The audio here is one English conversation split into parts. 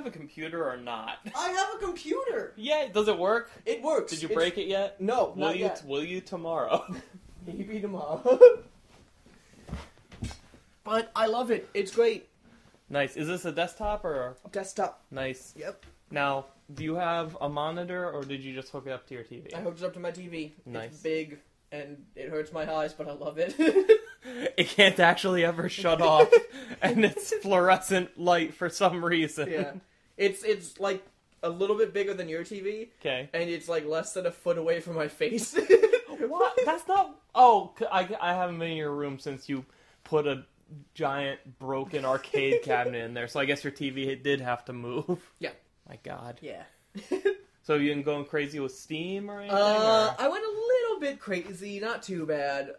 a computer or not? I have a computer! Yeah, does it work? It works. Did you break it yet? No, not yet. Will you tomorrow? Maybe tomorrow. But I love it. It's great. Nice. Is this a desktop or? Desktop. Nice. Yep. Now, do you have a monitor or did you just hook it up to your TV? I hooked it up to my TV. Nice. It's big and it hurts my eyes, but I love it. It can't actually ever shut off, and it's fluorescent light for some reason. Yeah. It's like a little bit bigger than your TV. Okay. And it's like less than a foot away from my face. What? That's not... Oh, I haven't been in your room since you put a giant broken arcade cabinet in there, so I guess your TV did have to move. Yeah. My God. Yeah. So you been going crazy with Steam or anything? I went a little bit crazy, not too bad.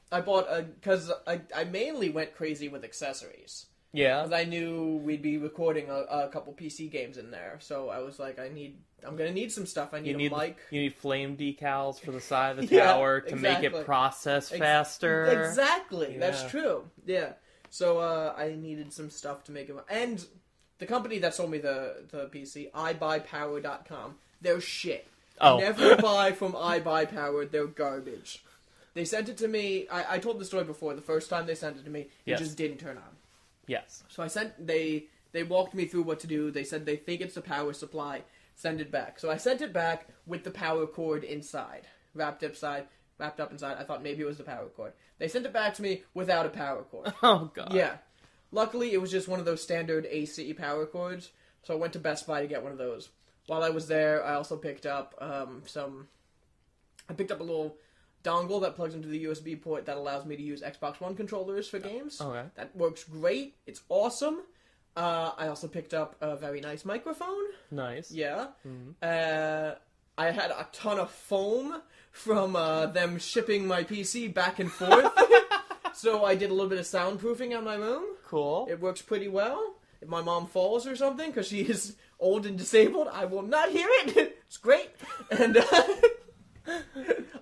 I bought because I mainly went crazy with accessories. Yeah. Because I knew we'd be recording a couple PC games in there, so I was like, I'm gonna need some stuff. I need a mic. You need flame decals for the side of the tower to make it process faster. Exactly. Yeah. That's true. Yeah. So I needed some stuff to make it, and the company that sold me the PC, iBuyPower.com, they're shit. Oh. Never buy from iBuyPower. They're garbage. They sent it to me. I told the story before. The first time they sent it to me, it just didn't turn on. Yes. So they walked me through what to do. They said they think it's the power supply. Send it back. So I sent it back with the power cord inside, wrapped up inside. I thought maybe it was the power cord. They sent it back to me without a power cord. Oh God. Yeah. Luckily, it was just one of those standard AC power cords. So I went to Best Buy to get one of those. While I was there, I also picked up I picked up a little dongle that plugs into the USB port that allows me to use Xbox One controllers for games. Okay. That works great. It's awesome. I also picked up a very nice microphone. Nice. Yeah. Mm-hmm. I had a ton of foam from them shipping my PC back and forth. So I did a little bit of soundproofing on my room. Cool. It works pretty well. If my mom falls or something, because she is old and disabled, I will not hear it. It's great. And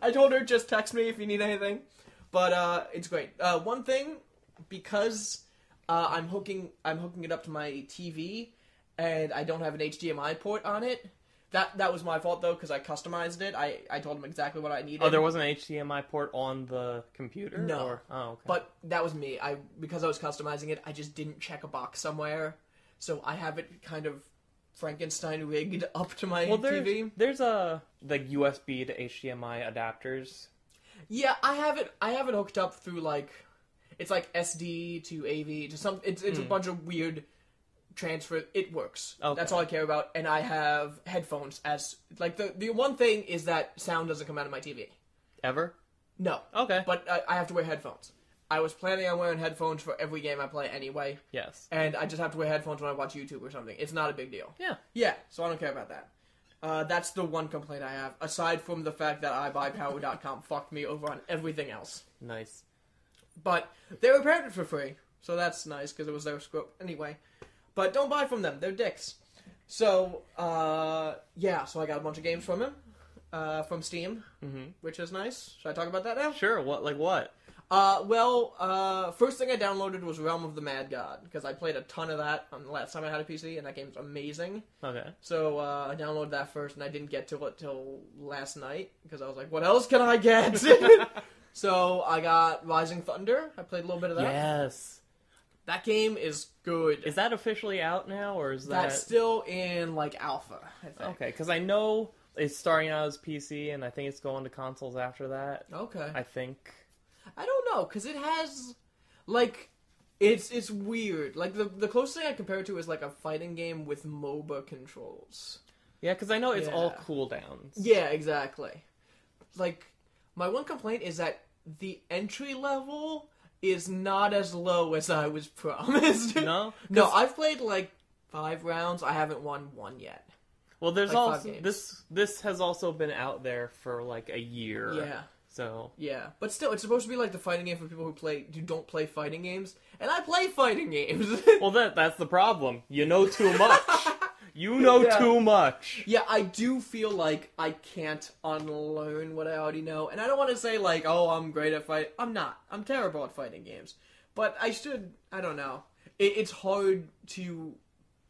I told her, just text me if you need anything. But it's great. One thing, because I'm hooking it up to my TV, and I don't have an HDMI port on it. That was my fault, though, because I customized it. I told them exactly what I needed. Oh, there wasn't an HDMI port on the computer? No. Or? Oh, okay. But that was me. Because I was customizing it, I just didn't check a box somewhere. So I have it kind of Frankenstein rigged up to my TV. There's like USB to HDMI adapters. Yeah, I have it hooked up through it's like SD to AV to some. It's a bunch of weird transfer. It works. Okay. That's all I care about. And I have headphones as the one thing is that sound doesn't come out of my TV. Ever? No. Okay. But I have to wear headphones. I was planning on wearing headphones for every game I play anyway. Yes. And I just have to wear headphones when I watch YouTube or something. It's not a big deal. Yeah. Yeah, so I don't care about that. That's the one complaint I have, aside from the fact that iBuyPower.com fucked me over on everything else. Nice. But they were printed for free, so that's nice, because it was their scope. Anyway. But don't buy from them. They're dicks. So, yeah, so I got a bunch of games from him, from Steam, which is nice. Should I talk about that now? Sure, what? First thing I downloaded was Realm of the Mad God, because I played a ton of that on the last time I had a PC, and that game's amazing. Okay. So, I downloaded that first, and I didn't get to it till last night, because I was like, what else can I get? So, I got Rising Thunder. I played a little bit of that. Yes. That game is good. Is that officially out now, or is that... That's still in, alpha, I think. Okay, because I know it's starting out as PC, and I think it's going to consoles after that. Okay. I think... I don't know, because it has, it's weird. The closest thing I compare it to is, a fighting game with MOBA controls. Yeah, because I know it's all cooldowns. Yeah, exactly. My one complaint is that the entry level is not as low as I was promised. No? No, I've played, 5 rounds. I haven't won one yet. Well, there's also... This has also been out there for, a year. Yeah. So yeah, but still, it's supposed to be the fighting game for people who don't play fighting games, and I play fighting games. Well, that's the problem. You know too much. You know too much. Yeah, I do feel like I can't unlearn what I already know, and I don't want to say oh, I'm great at fighting. I'm not. I'm terrible at fighting games, but I should. I don't know. It's hard to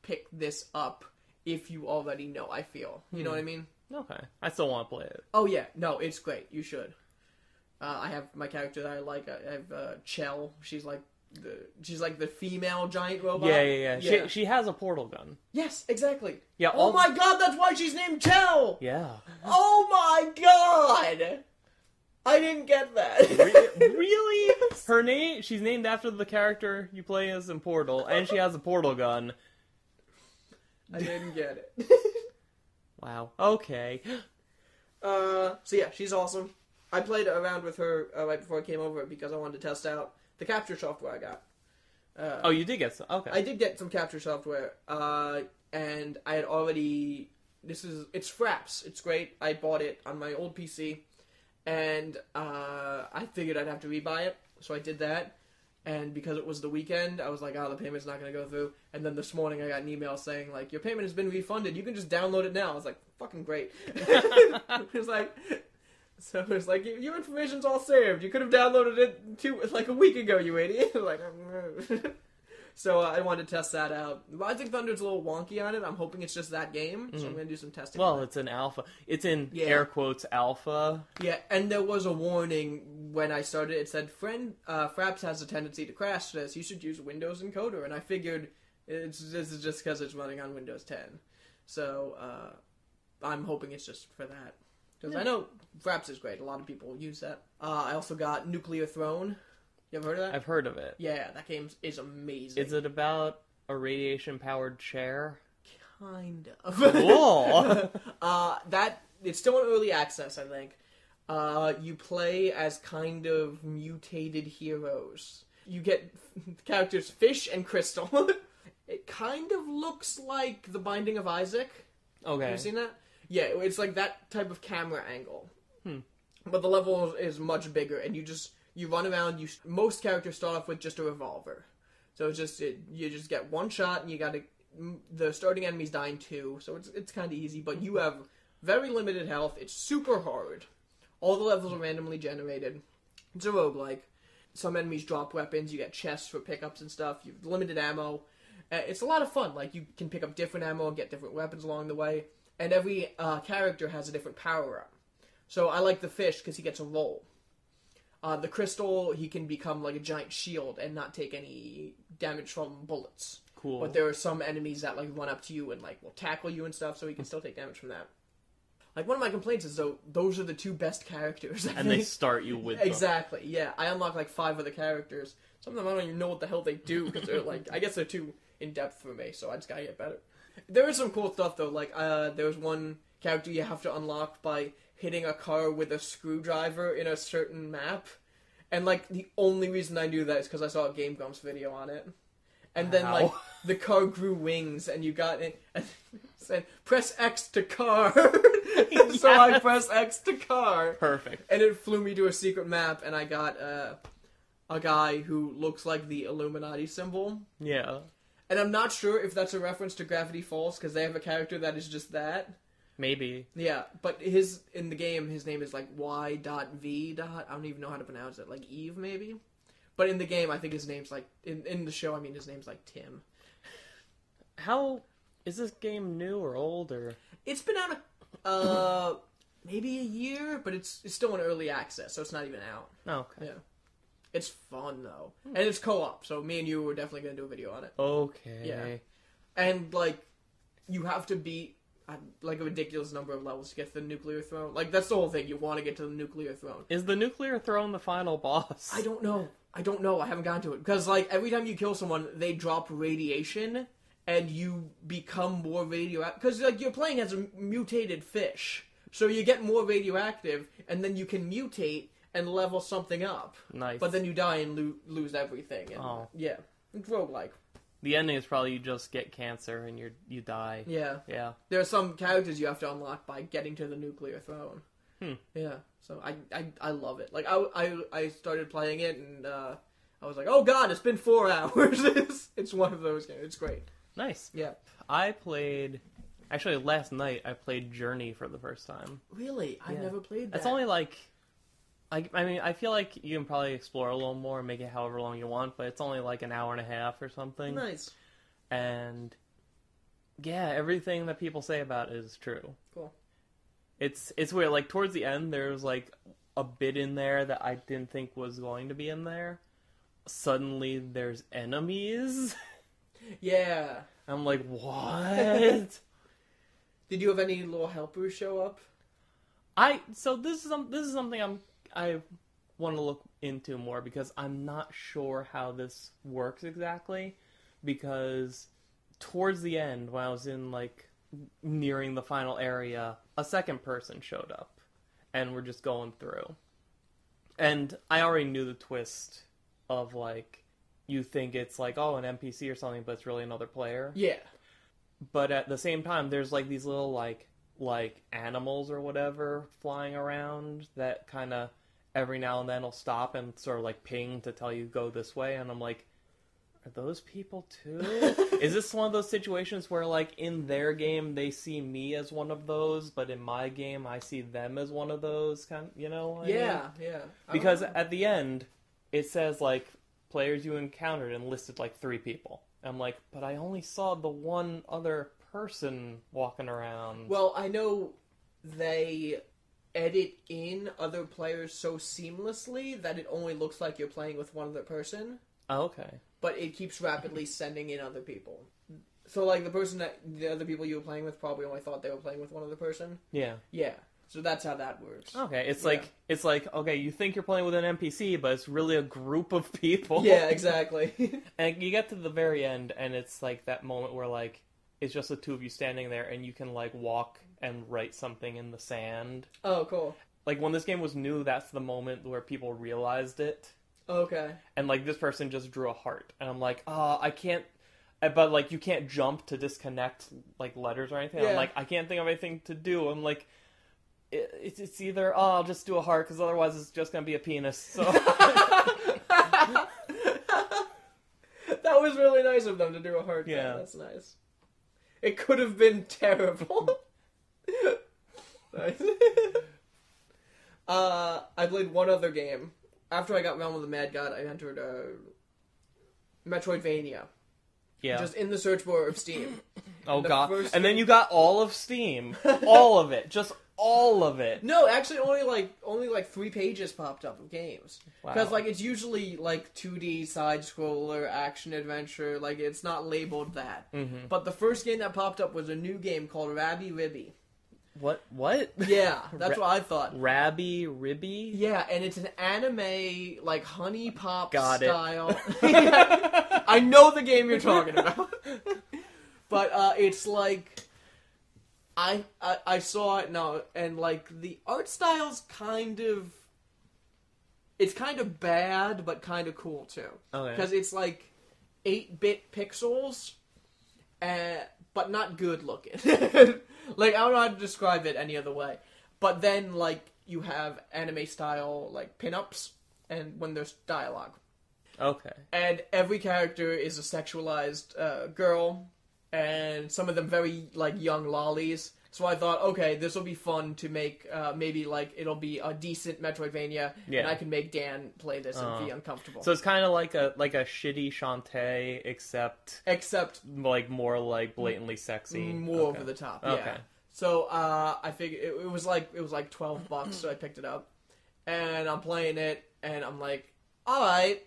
pick this up if you already know, I feel. You know what I mean? Okay. I still want to play it. Oh, yeah. No, it's great. You should. I have my character that I like. I have Chell. She's like the female giant robot. Yeah. She has a portal gun. Yes, exactly. Yeah. Oh my god, that's why she's named Chell! Yeah. Oh my god! I didn't get that. Really? Her name? She's named after the character you play as in Portal, and she has a portal gun. I didn't get it. Wow. Okay. So yeah, she's awesome. I played around with her right before I came over because I wanted to test out the capture software I got. Oh, you did get some? Okay. I did get some capture software, and I had already... It's Fraps. It's great. I bought it on my old PC, and I figured I'd have to rebuy it, so I did that. And because it was the weekend, I was like, the payment's not going to go through. And then this morning I got an email saying, like, your payment has been refunded. You can just download it now. I was like, fucking great. It was like, your information's all saved. You could have downloaded it a week ago, you idiot. Like, so I wanted to test that out. I think Thunder's a little wonky on it. I'm hoping it's just that game, so I'm going to do some testing. Well, it's an alpha. It's in air quotes alpha. Yeah, and there was a warning when I started. It said, Fraps has a tendency to crash this. You should use Windows Encoder. And I figured this is just because it's running on Windows 10. So I'm hoping it's just for that. Because I know Fraps is great. A lot of people use that. I also got Nuclear Throne. You ever heard of that? I've heard of it. Yeah, that game is amazing. Is it about a radiation-powered chair? Kind of. Cool! It's still in early access, I think. You play as kind of mutated heroes. You get characters Fish and Crystal. It kind of looks like The Binding of Isaac. Okay. Have you seen that? Yeah, it's like that type of camera angle. But the level is much bigger, and you run around. Most characters start off with just a revolver, so you just get one shot, and the starting enemies die in 2, so it's kind of easy. But you have very limited health. It's super hard. All the levels are randomly generated. It's a roguelike. Some enemies drop weapons. You get chests for pickups and stuff. You have limited ammo. It's a lot of fun. Like, you can pick up different ammo and get different weapons along the way. And every character has a different power-up. So I like the Fish because he gets a roll. The Crystal, he can become like a giant shield and not take any damage from bullets. Cool. But there are some enemies that like run up to you and like will tackle you and stuff, so he can still take damage from that. Like, one of my complaints is, though, those are the 2 best characters. And they start you with them. Exactly, yeah. I unlock like 5 other characters. Some of them I don't even know what the hell they do, because they're like, I guess they're too in-depth for me, so I just gotta get better. There is some cool stuff, though. Like, there's one character you have to unlock by hitting a car with a screwdriver in a certain map. And, like, the only reason I knew that is because I saw a Game Grumps video on it. And then, like, the car grew wings, and you got it, and it said, press X to car. Yes. So I pressed X to car. Perfect. And it flew me to a secret map, and I got a guy who looks like the Illuminati symbol. Yeah. And I'm not sure if that's a reference to Gravity Falls, because they have a character that is just that. Maybe. Yeah, but in the game, his name is like Y.V. I don't even know how to pronounce it. Like Eve, maybe? But in the game, I think his name's like... In the show, I mean, his name's like Tim. How... Is this game new or old, or...? It's been out maybe a year, but it's still in early access, so it's not even out. Oh, okay. Yeah. It's fun, though. And it's co-op, so me and you were definitely going to do a video on it. Okay. Yeah. And, like, you have to beat, like, a ridiculous number of levels to get to the nuclear throne. Like, that's the whole thing. You want to get to the nuclear throne. Is the nuclear throne the final boss? I don't know. I haven't gotten to it. Because, like, every time you kill someone, they drop radiation, and you become more radioactive. Because, like, you're playing as a mutated fish. So you get more radioactive, and then you can mutate and level something up. Nice. But then you die and lose everything. And, yeah. It's roguelike. The ending is probably you just get cancer and you die. Yeah. Yeah. There are some characters you have to unlock by getting to the nuclear throne. Yeah. So I love it. Like, I started playing it, and I was like, oh god, it's been 4 hours. It's one of those games. It's great. Nice. Yeah. I played... Actually, last night I played Journey for the first time. Really? I never played that. It's only like... I mean, I feel like you can probably explore a little more and make it however long you want, but it's only like an hour and a half or something. Nice. And Yeah, everything that people say about it is true. Cool. It's weird. Like, towards the end, there's, like, a bit in there that I didn't think was going to be in there. Suddenly, there's enemies. Yeah. I'm like, what? Did you have any little helpers show up? So this is something I want to look into more, because I'm not sure how this works exactly, because towards the end, when I was in, like, nearing the final area, a second person showed up, and we're just going through. And I already knew the twist of, like, you think it's like, oh, an NPC or something, but it's really another player. Yeah. But at the same time, there's, like, these little, like animals or whatever flying around that kind of every now and then will stop and sort of, like, ping to tell you go this way. And I'm like, are those people too? Is this one of those situations where, like, in their game they see me as one of those, but in my game I see them as one of those, kind of, you know what I mean? Yeah. Because at the end it says, like, players you encountered, and listed, like, 3 people. I'm like, but I only saw the one other person walking around. Well, I know they edit in other players so seamlessly that it only looks like you're playing with one other person. Oh, okay. But it keeps rapidly sending in other people. So, like, the other people you were playing with probably only thought they were playing with one other person. Yeah. Yeah. So that's how that works. Okay, it's like, okay, you think you're playing with an NPC, but it's really a group of people. Yeah, exactly. And you get to the very end, and it's like that moment where, like, it's just the 2 of you standing there, and you can, like, walk and write something in the sand. Oh, cool. Like, when this game was new, that's the moment where people realized it. Okay. And, like, this person just drew a heart. And I'm like, I can't... But, like, you can't jump to disconnect, like, letters or anything. Yeah. I'm like, I can't think of anything to do. I'm like... It's either, I'll just do a heart, because otherwise it's just going to be a penis, so... That was really nice of them to do a heart. Yeah. That's nice. It could have been terrible. Nice. I played one other game. After I got Realm of the Mad God, I entered Metroidvania. Yeah. Just in the search bar of Steam. Oh, God. And then you got all of Steam. All of it. Just all of it. No, actually, only like 3 pages popped up of games. Wow. Because, like, it's usually, like, 2D side-scroller, action-adventure. Like, it's not labeled that. Mm-hmm. But the first game that popped up was a new game called Rabby Ribby. What? Yeah, that's what I thought. Rabby Ribby? Yeah, and it's an anime, like, honey pop Got style. I know the game you're talking about. But it's like... I saw it now, and, like, the art style's kind of... It's kind of bad, but kind of cool, too. Okay. Because it's, like, 8-bit pixels, but not good looking. Like, I don't know how to describe it any other way. But then, like, you have anime-style, like, pinups, and when there's dialogue. Okay. And every character is a sexualized girl, and some of them very, like, young lollies. So I thought, okay, this will be fun to make, maybe, like, it'll be a decent Metroidvania, and I can make Dan play this and be uncomfortable. So it's kind of like a shitty Shantae, except, like, more, like, blatantly sexy. More over the top, yeah. Okay. So, I figured, it was like $12, so I picked it up. And I'm playing it, and I'm like, alright,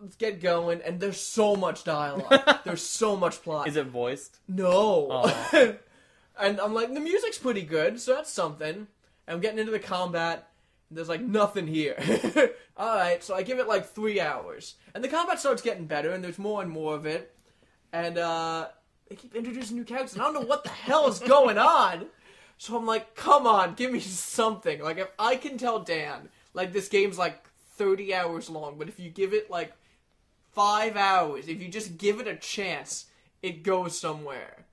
let's get going. And there's so much dialogue. There's so much plot. Is it voiced? No. Oh. And I'm like, the music's pretty good, so that's something. And I'm getting into the combat, and there's, like, nothing here. Alright, so I give it, like, 3 hours. And the combat starts getting better, and there's more and more of it. And, they keep introducing new characters, and I don't know what the hell is going on. So I'm like, come on, give me something. Like, if I can tell Dan, like, this game's, like, 30 hours long, but if you give it, like, 5 hours, if you just give it a chance, it goes somewhere.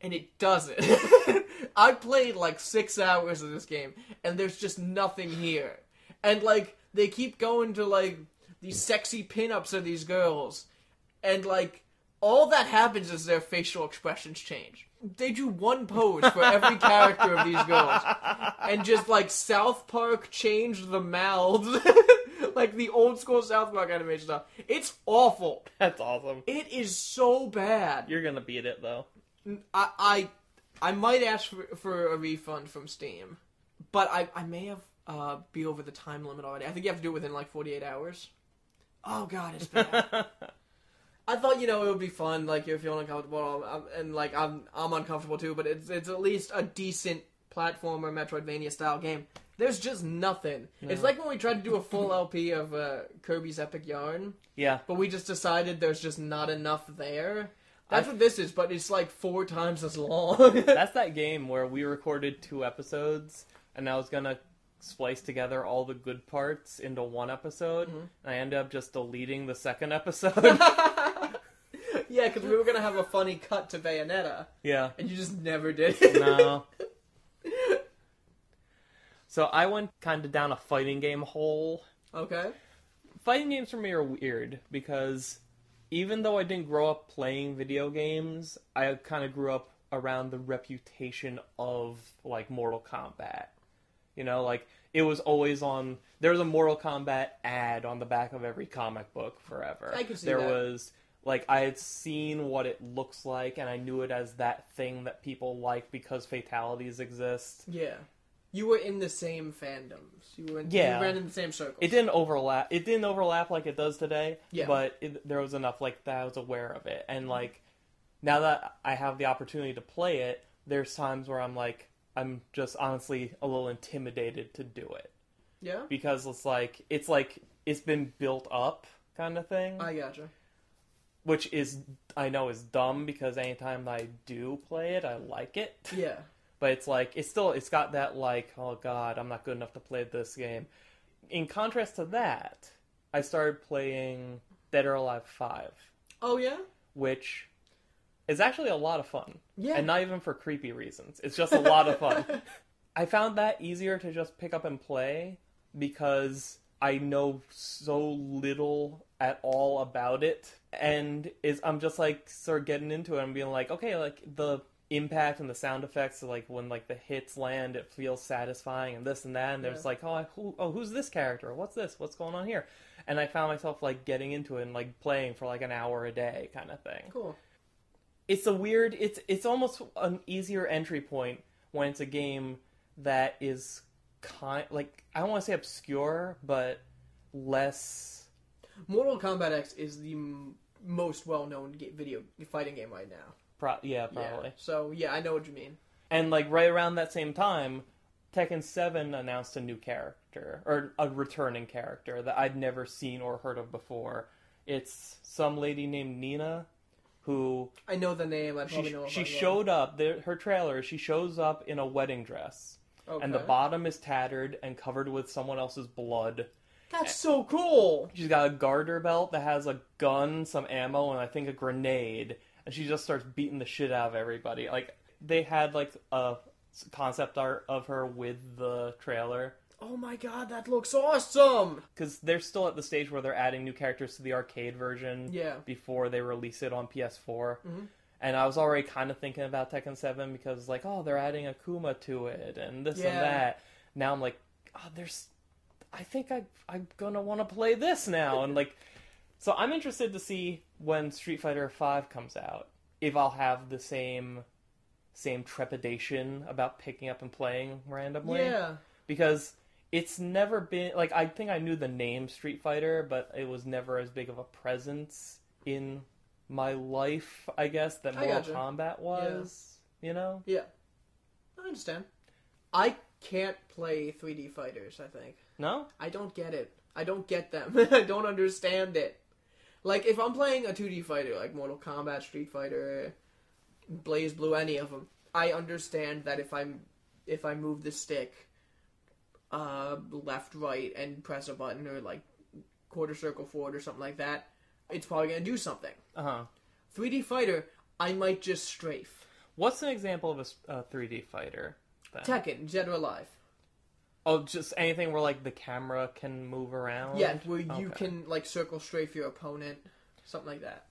And it doesn't. I played, like, 6 hours of this game, and there's just nothing here. And, like, they keep going to, like, these sexy pinups of these girls, and, like, all that happens is their facial expressions change. They do one pose for every character of these girls. And just, like, South Park changed the mouths. Like, the old school South Park animation stuff. It's awful. That's awesome. It is so bad. You're gonna beat it, though. I might ask for a refund from Steam, but I may have be over the time limit already. I think you have to do it within like 48 hours. Oh god, it's bad. I thought, it would be fun, like, if you're uncomfortable, and, like, I'm uncomfortable too, but it's at least a decent platformer, Metroidvania-style game. There's just nothing. No. It's like when we tried to do a full LP of Kirby's Epic Yarn. Yeah. But we just decided there's just not enough there. That's what this is, but it's, like, 4 times as long. That's that game where we recorded 2 episodes, and I was gonna splice together all the good parts into one episode, and I ended up just deleting the second episode. Yeah, because we were going to have a funny cut to Bayonetta. Yeah. And you just never did. No. So I went kind of down a fighting game hole. Okay. Fighting games for me are weird, because even though I didn't grow up playing video games, I kind of grew up around the reputation of, like, Mortal Kombat. Like, it was always on... There was a Mortal Kombat ad on the back of every comic book forever. I could see that. There was... Like, I had seen what it looks like, and I knew it as that thing that people like because fatalities exist. Yeah. You were in the same fandoms. You ran in the same circles. It didn't overlap. It didn't overlap like it does today, yeah. But there was enough, like, that I was aware of it. And, like, now that I have the opportunity to play it, there's times where I'm just honestly a little intimidated to do it. Yeah? Because it's been built up kind of thing. I gotcha. Which I know is dumb, because anytime I do play it, I like it. Yeah. But it's got that, like, oh god, I'm not good enough to play this game. In contrast to that, I started playing Dead or Alive 5. Oh, yeah? Which is actually a lot of fun. Yeah. And not even for creepy reasons. It's just a lot of fun. I found that easier to just pick up and play, because I know so little at all about it, and I'm just, like, sort of getting into it and being like, okay, like, the impact and the sound effects, like, when, like, the hits land, it feels satisfying, and this and that, and there's like, who's this character? What's this? What's going on here? And I found myself, like, getting into it and, like, playing for, like, an hour a day kind of thing. Cool. It's it's almost an easier entry point when it's a game that is I don't want to say obscure, but less... Mortal Kombat X is the most well-known video fighting game right now. Probably. Yeah. So, yeah, I know what you mean. And, like, right around that same time, Tekken 7 announced a new character, or a returning character that I'd never seen or heard of before. It's some lady named Nina, who... I know the name, I probably know. She showed up, her trailer, she shows up in a wedding dress. Okay. And the bottom is tattered and covered with someone else's blood. That's so cool! She's got a garter belt that has a gun, some ammo, and I think a grenade. And she just starts beating the shit out of everybody. Like, they had, like, a concept art of her with the trailer. Oh my god, that looks awesome! Because they're still at the stage where they're adding new characters to the arcade version before they release it on PS4. Mm-hmm. And I was already kind of thinking about Tekken 7 because, like, oh, they're adding Akuma to it and this and that. Now I'm like, oh, I think I'm gonna want to play this now. And, like, so I'm interested to see when Street Fighter V comes out, if I'll have the same trepidation about picking up and playing randomly. Yeah. Because it's never been, like, I think I knew the name Street Fighter, but it was never as big of a presence in my life, I guess, that Mortal Kombat was, you know? Yeah. I understand. I can't play 3D fighters, I think. No? I don't get it. I don't get them. I don't understand it. Like, if I'm playing a 2D fighter, like Mortal Kombat, Street Fighter, Blaze Blue, any of them, I understand that if I move the stick left, right, and press a button, or, like, quarter circle forward or something like that, it's probably going to do something. 3D fighter, I might just strafe. What's an example of a 3D fighter, then? Tekken, Dead or Alive. Oh, just anything where, like, the camera can move around? Yeah, where you can, like, circle strafe your opponent. Something like that.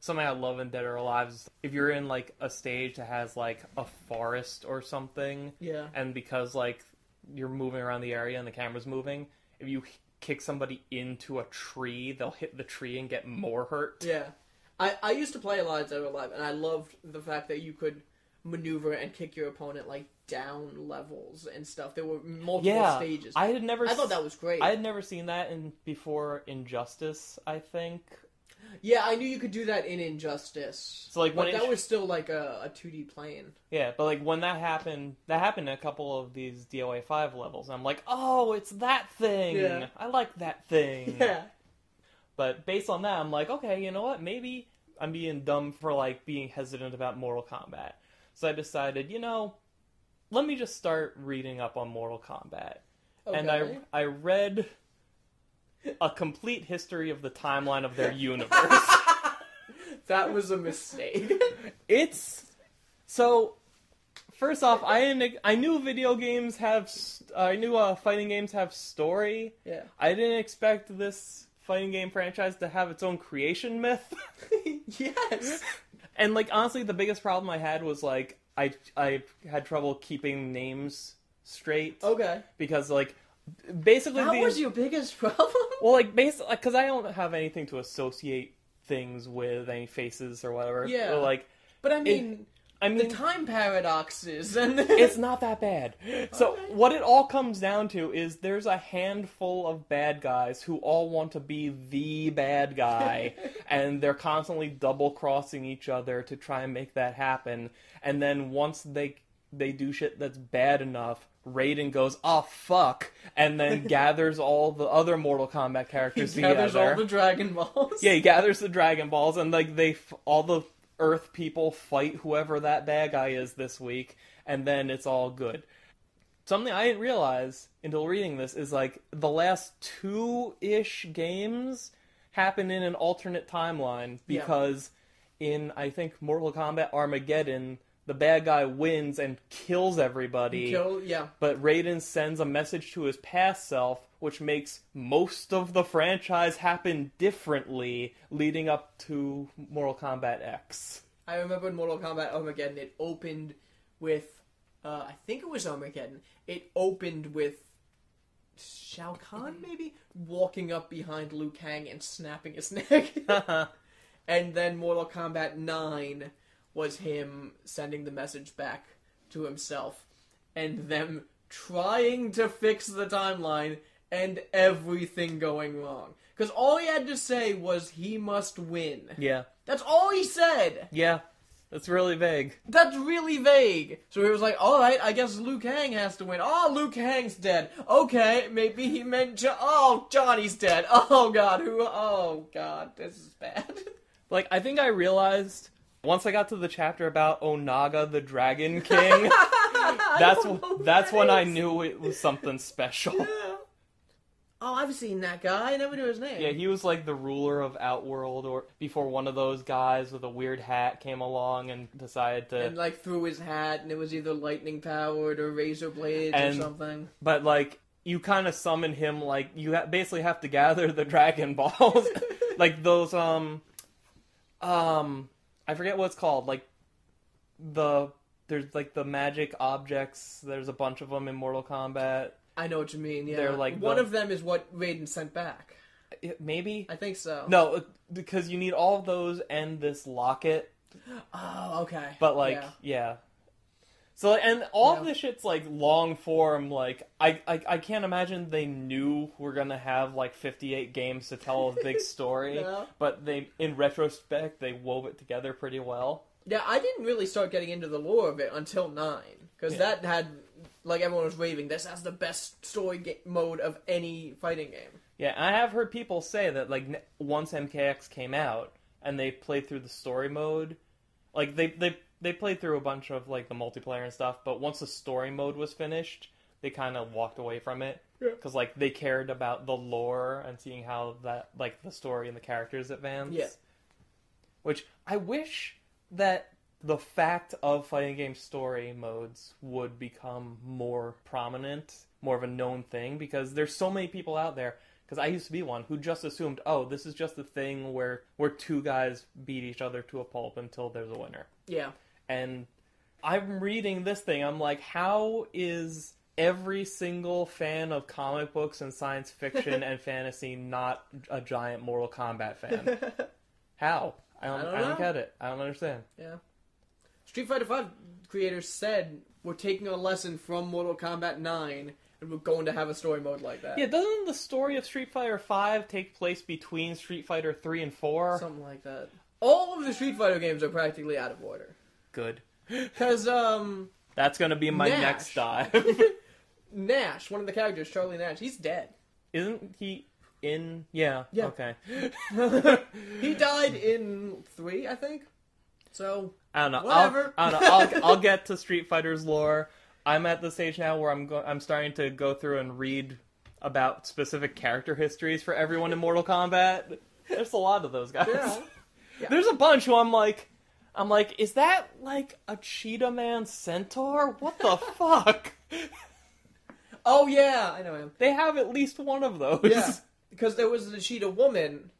Something I love in Dead or Alive is if you're in, like, a stage that has, like, a forest or something. Yeah. And because, like, you're moving around the area and the camera's moving, if you kick somebody into a tree, they'll hit the tree and get more hurt. Yeah. I used to play a lot of Dead or Alive, and I loved the fact that you could maneuver and kick your opponent like down levels and stuff. There were multiple stages. I thought that was great. I had never seen that before Injustice, I think. Yeah, I knew you could do that in Injustice. So like when that was still like a 2D plane. Yeah, but like when that happened in a couple of these DOA 5 levels. I'm like, oh, it's that thing. Yeah. I like that thing. Yeah. But based on that, I'm like, okay, you know what? Maybe I'm being dumb for like being hesitant about Mortal Kombat. So I decided, let me just start reading up on Mortal Kombat. Okay. And I read a complete history of the timeline of their universe. That was a mistake. So, first off, I knew fighting games have story. Yeah. I didn't expect this fighting game franchise to have its own creation myth. Yes. And like honestly, the biggest problem I had was like I had trouble keeping names straight. Okay. Because like basically that was your biggest problem? Well, like basically because I don't have anything to associate things with, any faces or whatever. Yeah. Or, like, but I mean the time paradoxes and it's not that bad. So what it all comes down to is there's a handful of bad guys who all want to be the bad guy, and they're constantly double-crossing each other to try and make that happen. And then once they do shit that's bad enough, Raiden goes, oh, fuck, and then gathers all the other Mortal Kombat characters together. He gathers all the Dragon Balls. Yeah, he gathers the Dragon Balls, and like all the Earth people fight whoever that bad guy is this week, and then it's all good. Something I didn't realize until reading this is like the last 2-ish games happen in an alternate timeline because in, I think, Mortal Kombat Armageddon, the bad guy wins and kills everybody. But Raiden sends a message to his past self, which makes most of the franchise happen differently leading up to Mortal Kombat X. I remember in Mortal Kombat Armageddon, it opened with, I think it was Armageddon, it opened with Shao Kahn, maybe? Walking up behind Liu Kang and snapping his neck. And then Mortal Kombat 9 was him sending the message back to himself, and them trying to fix the timeline, and everything going wrong. Because all he had to say was he must win. Yeah. That's all he said! Yeah. That's really vague. That's really vague. So he was like, alright, I guess Liu Kang has to win. Oh, Liu Kang's dead. Okay, maybe he meant Johnny's dead. Oh god, oh god, this is bad. Like, I think I realized once I got to the chapter about Onaga the Dragon King, that's when I knew it was something special. Yeah. Oh, I've seen that guy. I never knew his name. Yeah, he was like the ruler of Outworld, or before one of those guys with a weird hat came along and decided to... And like threw his hat, and it was either lightning powered or razor blades or something. But like, you kind of summon him, like, you basically have to gather the Dragon Balls. Like those, I forget what it's called, like, there's like the magic objects, there's a bunch of them in Mortal Kombat. I know what you mean, yeah. They're like one of them is what Raiden sent back. Maybe? I think so. No, because you need all of those and this locket. Oh, okay. But like, yeah. So, and all of this shit's like long form, like, I can't imagine they knew we're gonna have like 58 games to tell a big story. No. But in retrospect, they wove it together pretty well. Yeah, I didn't really start getting into the lore of it until 9. Because that had, like, everyone was raving, this has the best story mode of any fighting game. Yeah, I have heard people say that, like, once MKX came out, and they played through the story mode, like, they played through a bunch of, like, the multiplayer and stuff, but once the story mode was finished, they kind of walked away from it. Because, like, they cared about the lore and seeing how that, like, the story and the characters advance. Yeah. Which, I wish that the fact of fighting game story modes would become more prominent, more of a known thing, because there's so many people out there, because I used to be one, who just assumed, oh, this is just a thing where two guys beat each other to a pulp until there's a winner. Yeah. And I'm reading this thing, I'm like, how is every single fan of comic books and science fiction and fantasy not a giant Mortal Kombat fan? How? I don't don't know. get it. I don't understand. Yeah. Street Fighter V creators said we're taking a lesson from Mortal Kombat 9 and we're going to have a story mode like that. Yeah, doesn't the story of Street Fighter V take place between Street Fighter 3 and 4? Something like that. All of the Street Fighter games are practically out of order. Good. Because, That's gonna be my Nash. next dive. Nash, one of the characters, Charlie Nash, he's dead. Isn't he in... Yeah, Yeah. okay. He died in 3, I think. So, I don't know. whatever. I don't know. I'll get to Street Fighter's lore. I'm at the stage now where I'm starting to go through and read about specific character histories for everyone in Mortal Kombat. There's a lot of those guys. Yeah. Yeah. There's a bunch who I'm like, is that like a Cheetah Man Centaur? What the fuck? Oh, yeah, I know him. They have at least one of those. Yeah, because there was the Cheetah woman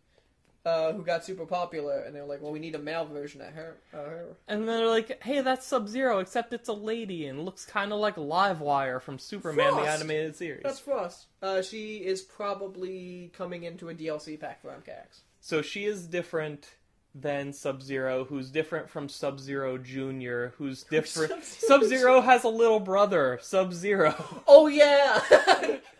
who got super popular, and they were like, well, we need a male version of her. And then they're like, hey, that's Sub-Zero, except it's a lady and looks kind of like Livewire from Superman, Frost. the animated series. That's Frost. She is probably coming into a DLC pack for MKX. So she is different than Sub-Zero, who's different from Sub-Zero Jr., who's different... Sub-Zero has a little brother, Sub-Zero. Oh, yeah!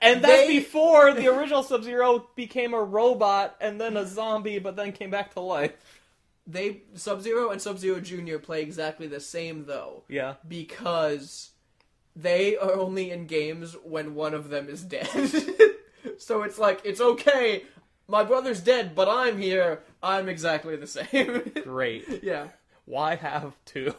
And that's before the original Sub-Zero became a robot and then a zombie, but then came back to life. Sub-Zero and Sub-Zero Jr. play exactly the same, though. Yeah. Because they are only in games when one of them is dead. So it's like, it's okay, my brother's dead, but I'm here, I'm exactly the same. Great. Yeah. Why have two?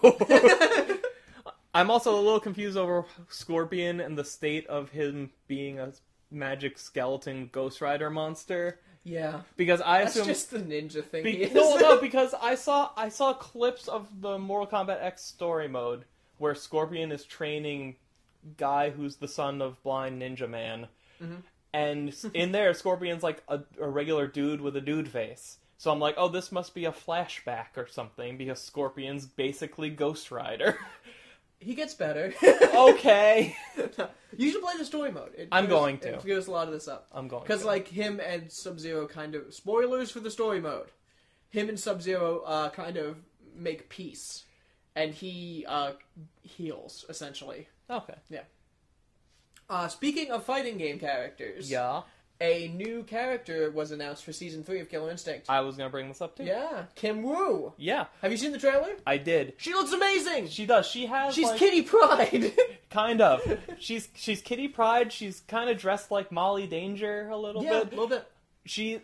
I'm also a little confused over Scorpion and the state of him being a magic skeleton Ghost Rider monster. Yeah. Because I That's assume... just the ninja thing he is. No, because I saw clips of the Mortal Kombat X story mode where Scorpion is training Guy, who's the son of Blind Ninja Man. Mm-hmm. And in there, Scorpion's like a regular dude with a dude face. So I'm like, oh, this must be a flashback or something, because Scorpion's basically Ghost Rider. He gets better. Okay. You should play the story mode. I'm going to. It clears a lot of this up. I'm going to. Because, like, him and Sub-Zero kind of... Spoilers for the story mode. Him and Sub-Zero kind of make peace. And he heals, essentially. Okay. Yeah. Speaking of fighting game characters... Yeah? A new character was announced for Season 3 of Killer Instinct. I was going to bring this up, too. Yeah. Kim Woo. Yeah. Have you seen the trailer? I did. She looks amazing! She does. She's like, Kitty Pryde! kind of. She's Kitty Pryde. She's kind of dressed like Molly Danger a little bit. Yeah, a little bit.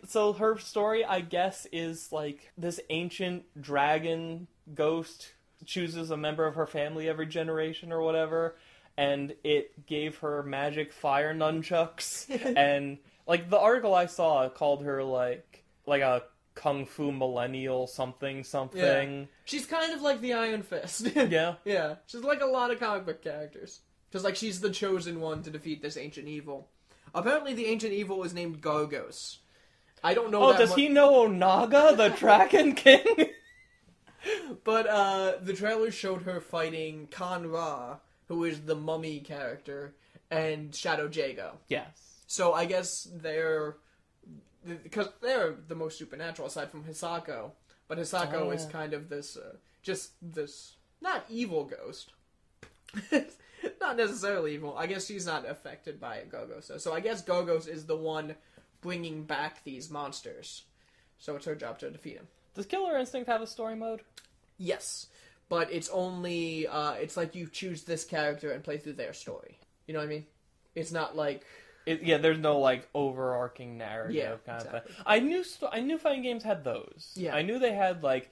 So her story, I guess, is like this ancient dragon ghost chooses a member of her family every generation or whatever, and it gave her magic fire nunchucks. And like the article I saw called her like a kung fu millennial something. Yeah. She's kind of like the Iron Fist. Yeah. Yeah. She's like a lot of comic book characters. Because like she's the chosen one to defeat this ancient evil. Apparently the ancient evil is named Gargos. I don't know that does he know Onaga the Dragon King? But the trailer showed her fighting Khan Ra, who is the mummy character, and Shadow Jago. Yes. So I guess because they're the most supernatural aside from Hisako. But Hisako is kind of this, just this, not evil ghost. Not necessarily evil. I guess she's not affected by Gogos. So I guess Gogos is the one bringing back these monsters. So it's her job to defeat him. Does Killer Instinct have a story mode? Yes. But it's only, it's like you choose this character and play through their story. You know what I mean? It's not like... there's no like overarching narrative kind of thing. I knew fighting games had those. Yeah. I knew they had like,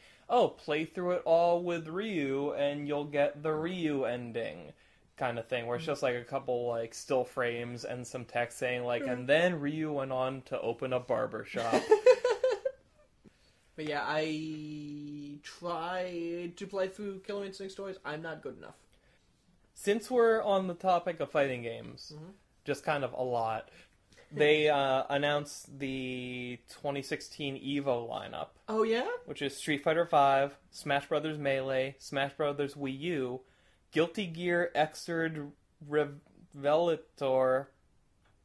play through it all with Ryu and you'll get the Ryu ending kind of thing, where it's just like a couple like still frames and some text saying like, and then Ryu went on to open a barber shop. But yeah, I tried to play through Killer Instinct stories. I'm not good enough. Since we're on the topic of fighting games, just kind of a lot, they announced the 2016 EVO lineup. Oh, yeah? Which is Street Fighter V, Smash Bros. Melee, Smash Bros. Wii U, Guilty Gear Xrd Revelator,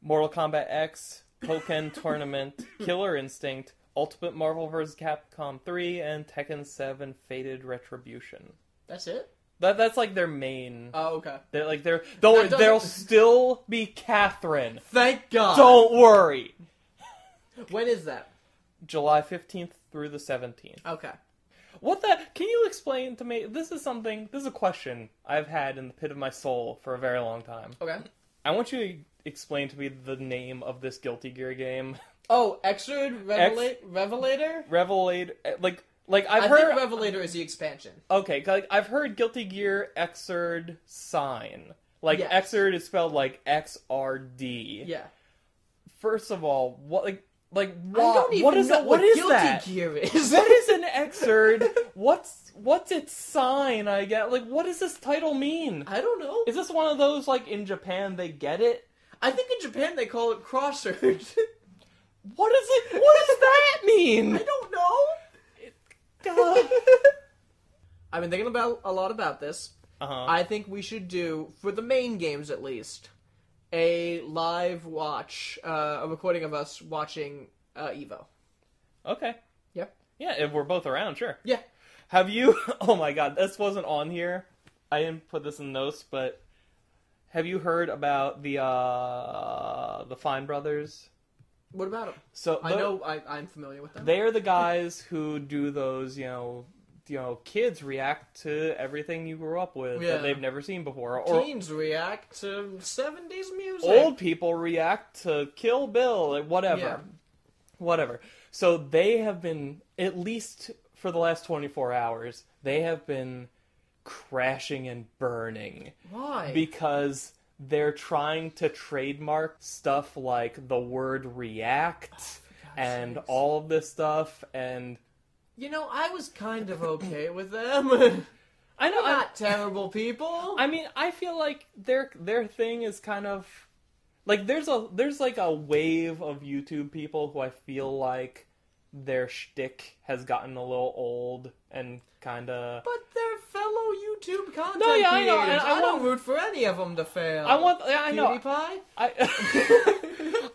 Mortal Kombat X, Pokken Tournament, Killer Instinct, Ultimate Marvel vs. Capcom 3, and Tekken 7 Fated Retribution. That's it? That's like their main. Oh, okay. There'll still be Catherine. Thank God. Don't worry. When is that? July 15th through the 17th. Okay. Can you explain to me, this is a question I've had in the pit of my soul for a very long time. Okay. I want you to explain to me the name of this Guilty Gear game. Oh, Exord Revelator? Revelator, I think Revelator is the expansion. Okay, I've heard Guilty Gear Xrd Sign. Yes. Xrd is spelled like XRD. Yeah. First of all, what I don't even know what Guilty Gear is. What is an Xrd? What's its sign? I get what does this title mean? I don't know. Is this one of those in Japan they get it? I think in Japan they call it Crossword. What does that mean? I don't know. God. I've been thinking a lot about this. I think we should do, for the main games at least, a live watch, a recording of us watching Evo. Okay. Yeah. Yeah, if we're both around, sure. Yeah. Have you... Oh my god, this wasn't on here. I didn't put this in notes, but... Have you heard about the Fine Brothers? What about them? So I know I'm familiar with them. They are the guys who do those, kids react to everything you grew up with that they've never seen before. Or teens react to 70s music. Old people react to Kill Bill, whatever. Yeah. Whatever. So they have been, at least for the last 24 hours, they have been crashing and burning. Why? Because they're trying to trademark stuff like the word react and all of this stuff, and... I was kind of okay with them. I know, They're not terrible people. I mean, I feel like their thing is kind of... there's a wave of YouTube people who I feel like their shtick has gotten a little old and kind of... But they're fellow YouTube content creators. I know. And I don't root for any of them to fail. I know. PewDiePie?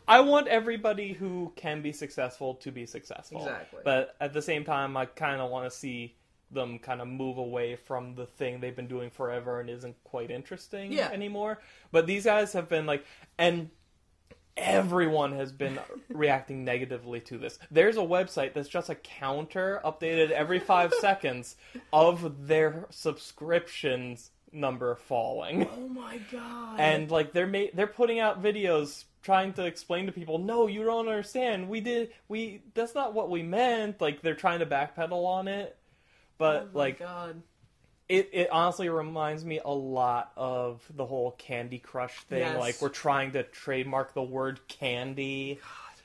I want everybody who can be successful to be successful. Exactly. But at the same time, I kind of want to see them kind of move away from the thing they've been doing forever and isn't quite interesting anymore. But these guys have been and everyone has been reacting negatively to this. There's a website that's just a counter updated every 5 seconds of their subscriptions number falling. Oh my god. And they're putting out videos trying to explain to people, no, you don't understand. That's not what we meant. They're trying to backpedal on it. But oh my god. It honestly reminds me a lot of the whole Candy Crush thing. Yes. We're trying to trademark the word candy. God.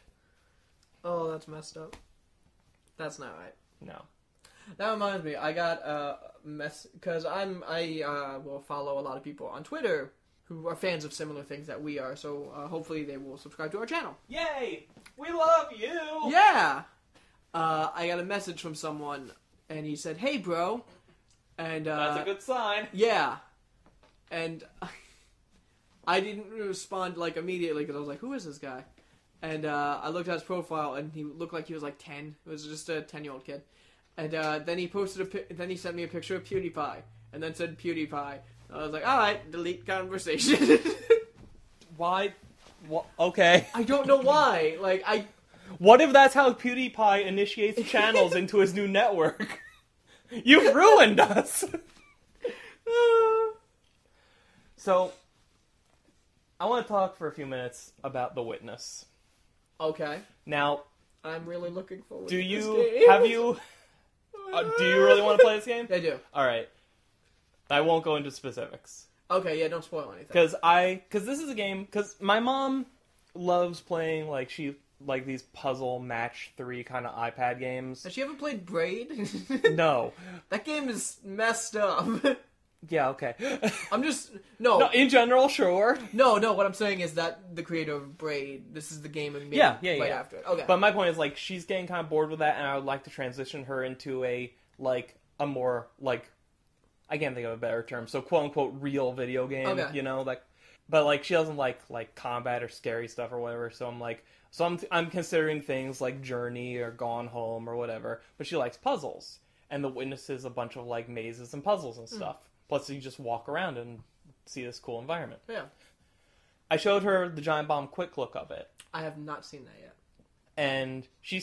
Oh, that's messed up. That's not right. No. That reminds me, I got a mess because I will follow a lot of people on Twitter who are fans of similar things that we are. So hopefully they will subscribe to our channel. Yay! We love you. Yeah. I got a message from someone, and he said, "Hey, bro." And that's a good sign. Yeah. And I didn't respond immediately because I was like, "Who is this guy?" And I looked at his profile, and he looked like he was 10. It was just a 10-year-old kid. And then he then he sent me a picture of PewDiePie, and then said PewDiePie. I was like, all right, delete conversation. Why? Okay. I don't know why. What if that's how PewDiePie initiates channels into his new network? You've ruined us. So, I want to talk for a few minutes about The Witness. Okay. Now, I'm really looking forward to this game. Do you really want to play this game? I do. All right. I won't go into specifics. Okay, yeah, don't spoil anything. Because this is a game, because my mom loves playing, these puzzle match 3 kind of iPad games. Has she ever played Braid? No. That game is messed up. Yeah, okay. No, in general, sure. No, what I'm saying is that the creator of Braid, this is the game of me right after it. Okay. But my point is, she's getting kind of bored with that, and I would like to transition her into a more, I can't think of a better term, so quote-unquote real video game, okay. But, she doesn't like combat or scary stuff or whatever, so I'm like, So I'm considering things like Journey or Gone Home or whatever, but she likes puzzles. And The Witness is a bunch of like mazes and puzzles and stuff. Plus you just walk around and see this cool environment. Yeah. I showed her the Giant Bomb quick look of it. I have not seen that yet. And she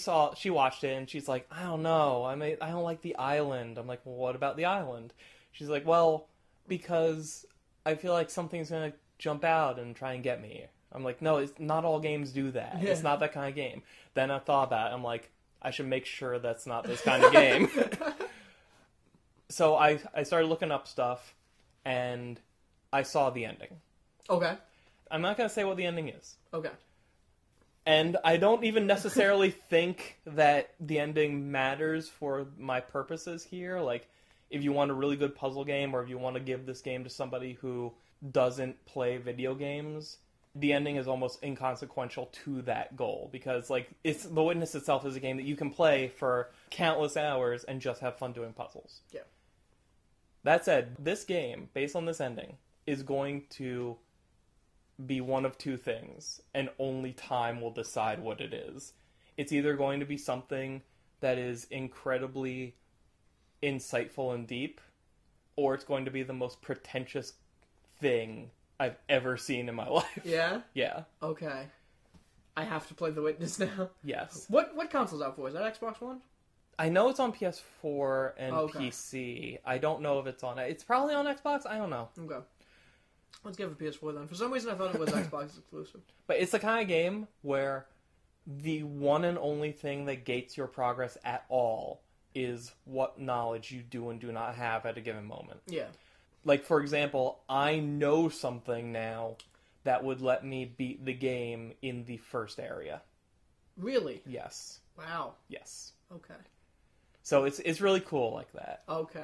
watched it and she's like, I don't know, I don't like the island. I'm like, well, what about the island? She's like, well, because I feel like something's gonna jump out and try and get me. I'm like, no, it's not all games do that. Yeah. It's not that kind of game. Then I thought about it. I'm like, I should make sure that's not this kind of game. So I started looking up stuff, and I saw the ending. Okay. I'm not going to say what the ending is. Okay. And I don't even necessarily think that the ending matters for my purposes here. Like, if you want a really good puzzle game, or if you want to give this game to somebody who doesn't play video games, the ending is almost inconsequential to that goal, because like The Witness itself is a game that you can play for countless hours and just have fun doing puzzles. Yeah. That said, this game, based on this ending, is going to be one of two things, and only time will decide what it is. It's either going to be something that is incredibly insightful and deep, or it's going to be the most pretentious thing I've ever seen in my life. Yeah? Yeah. Okay. I have to play The Witness now. Yes. What console's out for? Is that Xbox One? I know it's on PS4 and PC. I don't know if it's on... It's probably on Xbox? I don't know. Okay. Let's give it PS4 then. For some reason I thought it was Xbox exclusive. But it's the kind of game where the one and only thing that gates your progress at all is what knowledge you do and do not have at a given moment. Yeah. Like, for example, I know something now that would let me beat the game in the first area. Really? Yes. Wow. Yes. Okay. So it's really cool like that. Okay.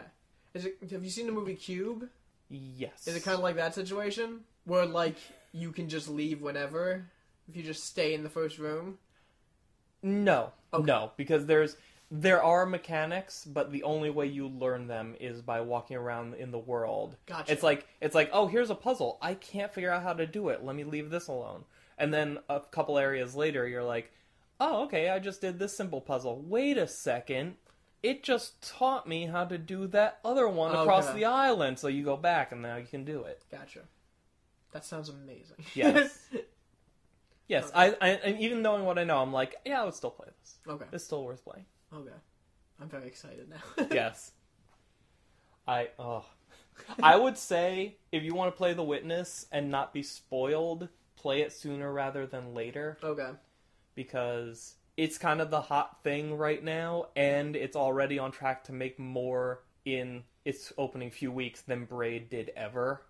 Have you seen the movie Cube? Yes. Is it kind of like that situation? Where, like, you can just leave whenever if you just stay in the first room? No. Okay. No, because there are mechanics, but the only way you learn them is by walking around in the world. Gotcha. It's like, oh, here's a puzzle. I can't figure out how to do it. Let me leave this alone. And then a couple areas later, you're like, oh, okay, I just did this simple puzzle. Wait a second. It just taught me how to do that other one across the island. So you go back, and now you can do it. Gotcha. That sounds amazing. Yes. Yes, okay. I and even knowing what I know, I'm like, yeah, I would still play this. Okay. It's still worth playing. Okay. I'm very excited now. Yes. I would say, if you want to play The Witness and not be spoiled, play it sooner rather than later. Okay. Because it's kind of the hot thing right now, and it's already on track to make more in its opening few weeks than Braid did ever.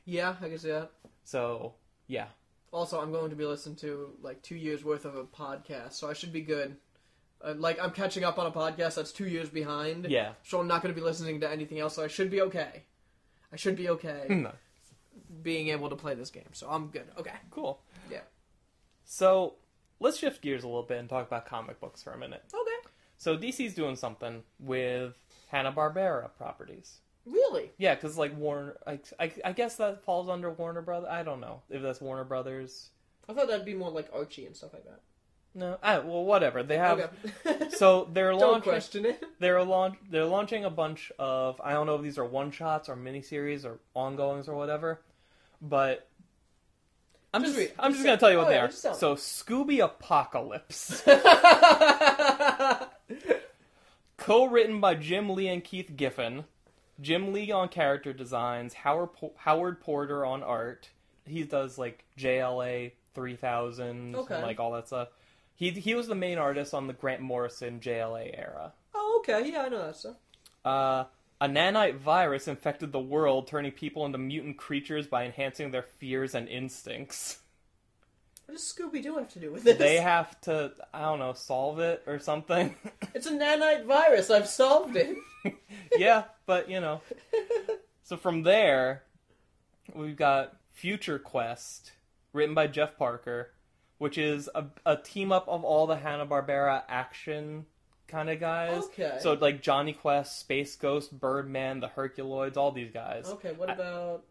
Yeah, I can see that. So, yeah. Also, I'm going to be listening to, like, 2 years worth of a podcast, so I should be good. I'm catching up on a podcast that's 2 years behind. Yeah. So I'm not going to be listening to anything else, so I should be okay. I should be okay No. being able to play this game, so I'm good. Okay. Cool. Yeah. So, let's shift gears a little bit and talk about comic books for a minute. Okay. So, DC's doing something with Hanna-Barbera properties. Really? Yeah, because, like, Warner... I guess that falls under Warner Brothers. I don't know if that's Warner Brothers. I thought that'd be more like Archie and stuff like that. No, well, whatever. They have. Okay. So they're launching. Don't question it. They're launching a bunch of. I don't know if these are one shots or miniseries or ongoings or whatever, but I'm just gonna tell you what they are. So Scooby Apocalypse, co-written by Jim Lee and Keith Giffen. Jim Lee on character designs, Howard Porter on art. He does like JLA 3000 and like all that stuff. He was the main artist on the Grant Morrison JLA era. Oh, okay. Yeah, I know that stuff. A nanite virus infected the world, turning people into mutant creatures by enhancing their fears and instincts. What does Scooby-Doo have to do with this? They have to, I don't know, solve it or something. It's a nanite virus. I've solved it. Yeah, but, you know. So from there, we've got Future Quest, written by Jeff Parker, which is a team-up of all the Hanna-Barbera action kind of guys. Okay. So, like, Johnny Quest, Space Ghost, Birdman, the Herculoids, all these guys. Okay, what about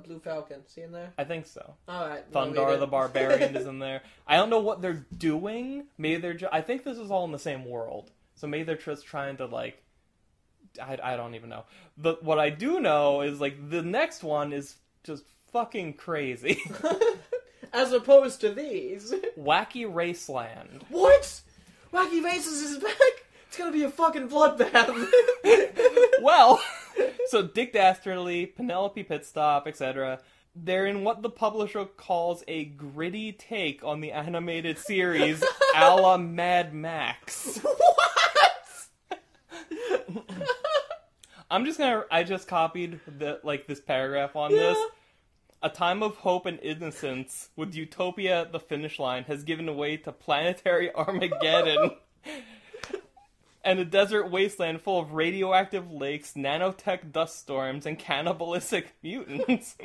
Blue Falcon? Is he in there? I think so. All right. Thundar the Barbarian is in there. I don't know what they're doing. Maybe they're I think this is all in the same world. So maybe they're just trying to, like... I don't even know. But what I do know is, like, the next one is just fucking crazy. As opposed to these. Wacky Raceland. What? Wacky Races is back? It's gonna be a fucking bloodbath. Well, so Dick Dastardly, Penelope Pitstop, etc. They're in what the publisher calls a gritty take on the animated series a la Mad Max. What? I just copied this paragraph on this. A time of hope and innocence, with utopia at the finish line, has given way to planetary Armageddon. And a desert wasteland full of radioactive lakes, nanotech dust storms, and cannibalistic mutants.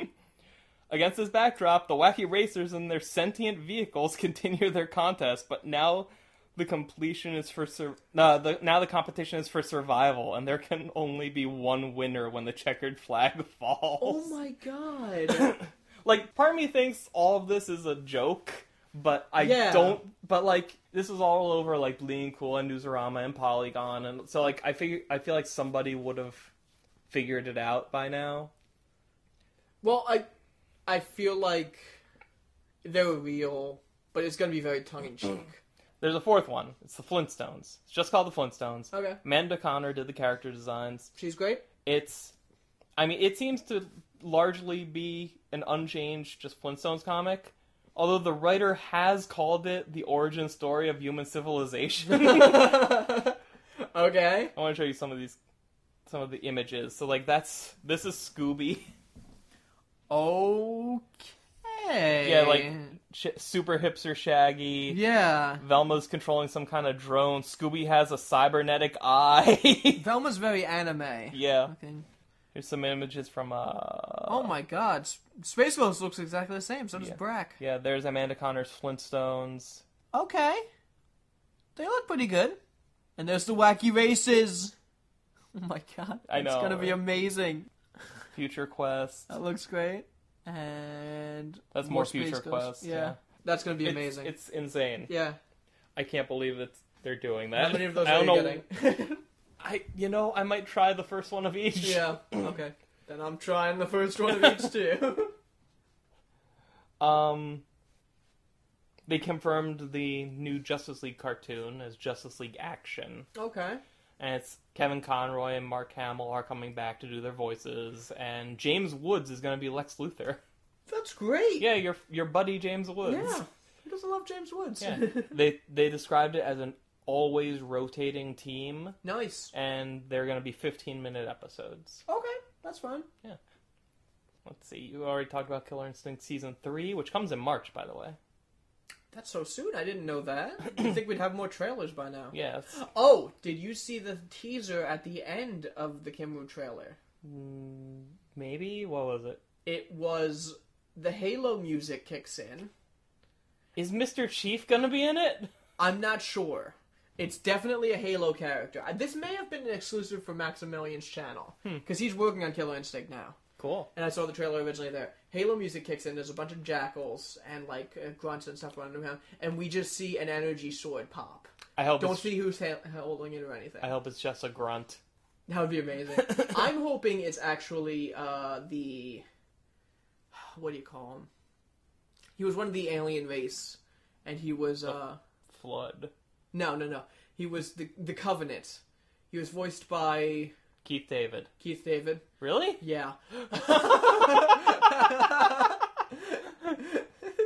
Against this backdrop, the wacky racers and their sentient vehicles continue their contest, but now the completion is for now the competition is for survival, and there can only be one winner when the checkered flag falls. Oh my god. Like, part of me thinks all of this is a joke, but I don't. But like, this is all over like Bleeding Cool and Newsarama and Polygon, and so like I feel like somebody would have figured it out by now. Well, I feel like they're real, but it's gonna be very tongue in cheek. There's a fourth one. It's the Flintstones. It's just called the Flintstones. Okay. Amanda Connor did the character designs. She's great. It seems to largely be an unchanged just Flintstones comic, although the writer has called it the origin story of human civilization. Okay. I want to show you some of the images. So like this is Scooby. Okay. Yeah, like super hipster Shaggy. Yeah. Velma's controlling some kind of drone. Scooby has a cybernetic eye. Velma's very anime. Yeah. Okay. Here's some images from Oh my god. Space Ghost looks exactly the same, so does Brack. Yeah, there's Amanda Connor's Flintstones. Okay. They look pretty good. And there's the Wacky Races. Oh my god. I know. It's gonna be amazing. Future Quest. That looks great. And that's more Future Quest. Yeah. That's gonna be amazing. It's insane. Yeah. I can't believe they're doing that. How many of those are you getting? I might try the first one of each. Yeah. Okay. Then I'm trying the first one of each too. They confirmed the new Justice League cartoon as Justice League Action. Okay. And it's Kevin Conroy and Mark Hamill are coming back to do their voices, and James Woods is going to be Lex Luthor. That's great. Yeah, your buddy James Woods. Yeah. Who doesn't love James Woods? Yeah. They described it as an always rotating team. Nice. And they're going to be 15-minute episodes. Okay, that's fine. Yeah. Let's see. You already talked about Killer Instinct Season 3, which comes in March, by the way. That's so soon. I didn't know that. I think we'd have more trailers by now. Yes. Oh, did you see the teaser at the end of the Kimru trailer? Maybe? What was it? It was the Halo music kicks in. Is Mr. Chief gonna be in it? I'm not sure. It's definitely a Halo character. This may have been an exclusive for Maximilian's channel, because he's working on Killer Instinct now. Cool. And I saw the trailer originally there. Halo music kicks in, there's a bunch of jackals and like grunts and stuff running around, and we just see an energy sword pop. I hope Don't see who's holding it or anything. I hope it's just a grunt. That would be amazing. I'm hoping it's actually the... What do you call him? He was one of the alien race, and he was... Flood. No. He was the Covenant. He was voiced by... Keith David. Really? Yeah.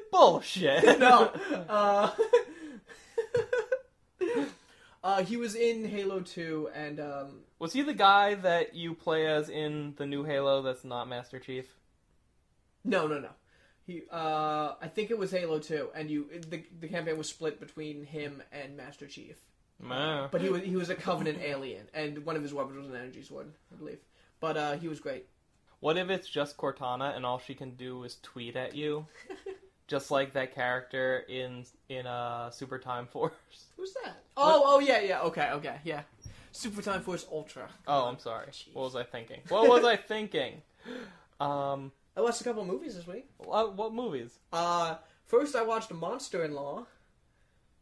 Bullshit. No. He was in Halo 2, and was he the guy that you play as in the new Halo that's not Master Chief? No. He, I think it was Halo 2, and the campaign was split between him and Master Chief. But he was a Covenant alien, and one of his weapons was an energy sword, I believe. But he was great. What if it's just Cortana and all she can do is tweet at you? Just like that character in Super Time Force. Who's that? Oh yeah. Okay, yeah. Super Time Force Ultra. Oh, I'm sorry. Jeez. What was I thinking? I watched a couple movies this week. What movies? First I watched Monster-in-Law.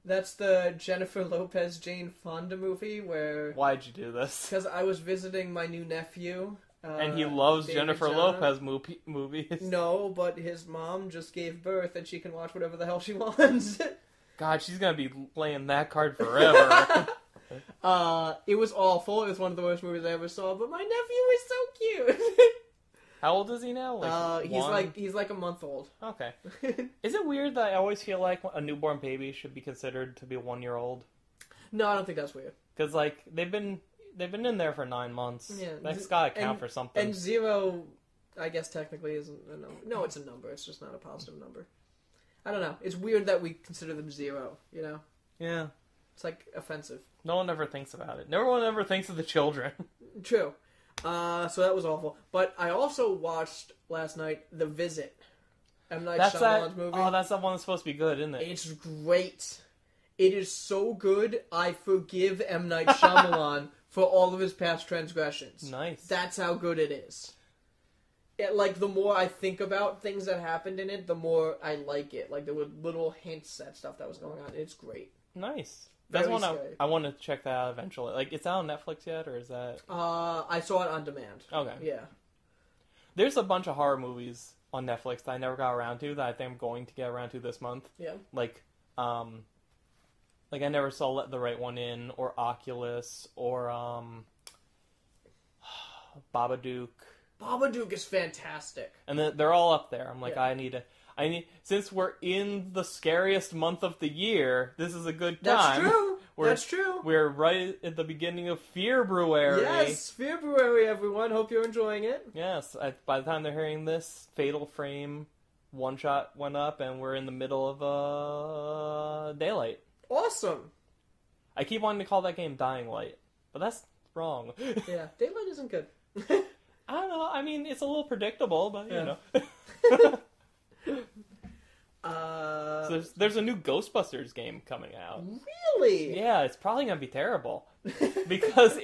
That's the Jennifer Lopez, Jane Fonda movie where... Why'd you do this? Because I was visiting my new nephew. And he loves David Jennifer John. Lopez movies. No, but his mom just gave birth and she can watch whatever the hell she wants. God, she's gonna be playing that card forever. It was awful. It was one of the worst movies I ever saw, but my nephew is so cute. How old is he now? Like he's like a month old. Okay. Is it weird that I always feel like a newborn baby should be considered to be a 1-year-old? No, I don't think that's weird. Because like they've been in there for 9 months. Yeah, That's gotta count for something. And 0, I guess technically isn't a number. No, it's a number. It's just not a positive number. I don't know. It's weird that we consider them 0. You know? Yeah. It's like offensive. No one ever thinks about it. No one ever thinks of the children. True. So that was awful. But I also watched last night The Visit. M. Night Shyamalan's movie. Oh, that's the one that's supposed to be good, isn't it? It's great. It is so good, I forgive M. Night Shyamalan for all of his past transgressions. Nice. That's how good it is. Like, the more I think about things that happened in it, the more I like it. Like, there were little hints at stuff that was going on. It's great. Nice. That's Very one scary. I want to check that out eventually. Like, it's out on Netflix yet, or is that... I saw it on demand. Okay. Yeah. There's a bunch of horror movies on Netflix that I never got around to that I think I'm going to get around to this month. Yeah. Like I never saw Let the Right One In, or Oculus, or Babadook. Babadook is fantastic. And they're all up there. I'm like, Yeah. I need, since we're in the scariest month of the year, this is a good That's time. true. That's true. We're right at the beginning of Fearbruary. Yes, February, everyone. Hope you're enjoying it. Yes. By the time they're hearing this, Fatal Frame one shot went up, and we're in the middle of Daylight. Awesome. I keep wanting to call that game Dying Light, but that's wrong. Yeah, Daylight isn't good. I don't know. I mean, it's a little predictable, but you know. So there's a new Ghostbusters game coming out. Really? Yeah, it's probably gonna be terrible because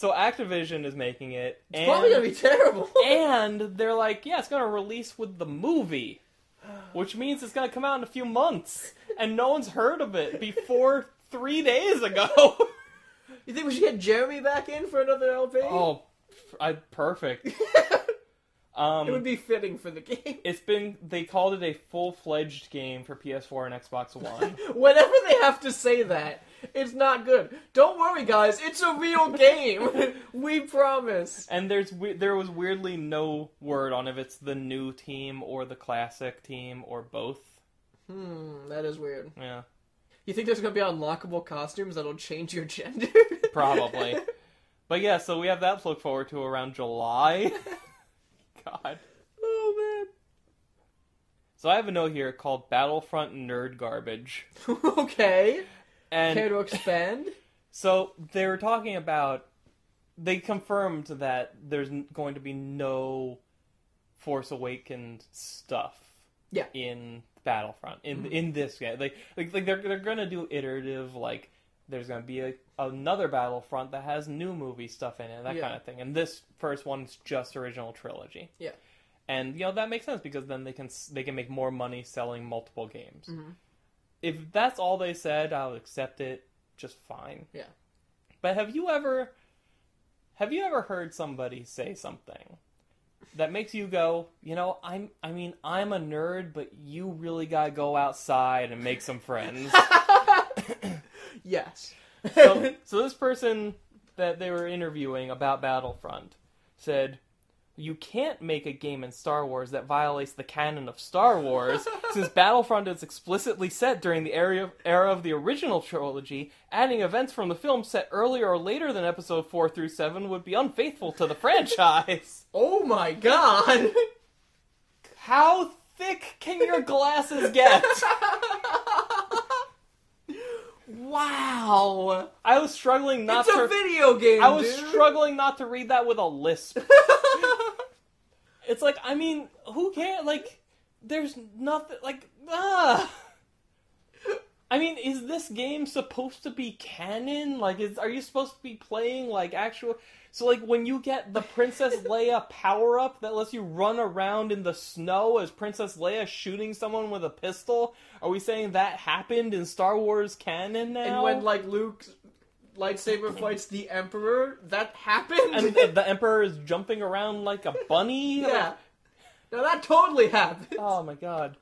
Activision is making it. It's probably gonna be terrible. And they're like, yeah, it's gonna release with the movie, which means it's gonna come out in a few months, and no one's heard of it before 3 days ago. You think we should get Jeremy back in for another LP? Oh, perfect. It would be fitting for the game. They called it a full-fledged game for PS4 and Xbox One. Whenever they have to say that, it's not good. Don't worry, guys. It's a real game. We promise. And there was weirdly no word on if it's the new team or the classic team or both. That is weird. Yeah. You think there's going to be unlockable costumes that'll change your gender? Probably. But yeah, so we have that to look forward to around July. God. Oh, man. So I have a note here called Battlefront Nerd Garbage. Okay. And care to expand? So they were talking about... They confirmed that there's going to be no Force Awakens stuff in Battlefront, in this game. Like they're going to do iterative, like, there's going to be another Battlefront that has new movie stuff in it, that kind of thing. And this first one's just original trilogy. Yeah. And, that makes sense, because then they can make more money selling multiple games. Mm-hmm. If that's all they said, I'll accept it just fine. Yeah. But have you ever heard somebody say something that makes you go, I'm a nerd, but you really gotta go outside and make some friends? Yes. So this person that they were interviewing about Battlefront said, you can't make a game in Star Wars that violates the canon of Star Wars, since Battlefront is explicitly set during the era of the original trilogy. Adding events from the film set earlier or later than Episode 4 through 7 would be unfaithful to the franchise. Oh my god! How thick can your glasses get? Wow! I was struggling not to... It's a video game, I was dude. struggling not to read that with a lisp. It's like, who cares? Like, there's nothing... Like, I mean, is this game supposed to be canon? Like, are you supposed to be playing, like, actual... So, like, when you get the Princess Leia power-up that lets you run around in the snow as Princess Leia shooting someone with a pistol, are we saying that happened in Star Wars canon now? And when, like, Luke's lightsaber fights the Emperor, that happened? And the Emperor is jumping around like a bunny? Yeah. No, that totally happened. Oh, my God.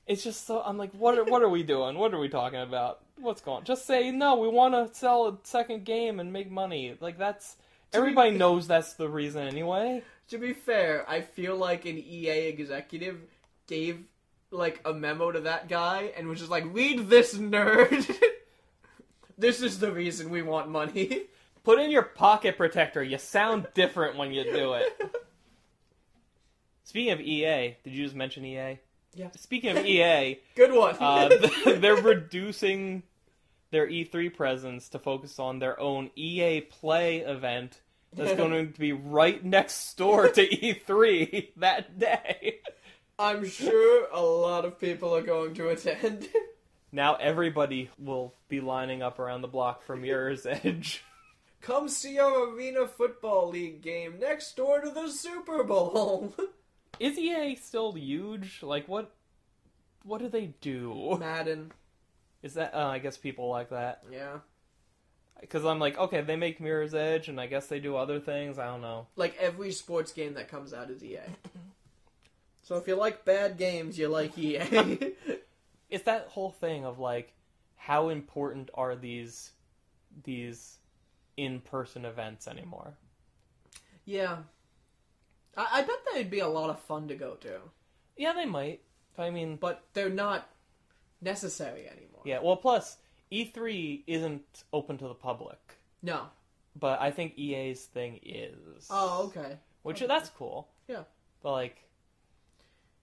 It's just so... I'm like, what are we doing? What are we talking about? What's going on? Just say, no, we want to sell a second game and make money. Like, that's... Everybody knows that's the reason anyway. To be fair, I feel like an EA executive gave, like, a memo to that guy and was just like, read this, nerd. This is the reason we want money. Put in your pocket protector. You sound different when you do it. Speaking of EA, did you just mention EA? Yeah. Speaking of EA... Good one. They're reducing their E3 presence to focus on their own EA Play event that's going to be right next door to E3 that day. I'm sure a lot of people are going to attend. Now everybody will be lining up around the block for Mirror's Edge. Come see our Arena Football League game next door to the Super Bowl. Is EA still huge? Like, what do they do? Madden. Is that... I guess people like that. Yeah. Because I'm like, okay, they make Mirror's Edge, and I guess they do other things. I don't know. Like, every sports game that comes out is EA. So if you like bad games, you like EA. It's that whole thing of, like, how important are these in-person events anymore? Yeah. I bet they'd be a lot of fun to go to. Yeah, they might. I mean... But they're not necessary anymore. Yeah, well, plus, E3 isn't open to the public. No. But I think EA's thing is. Oh, okay. Which, that's cool. Yeah. But, like...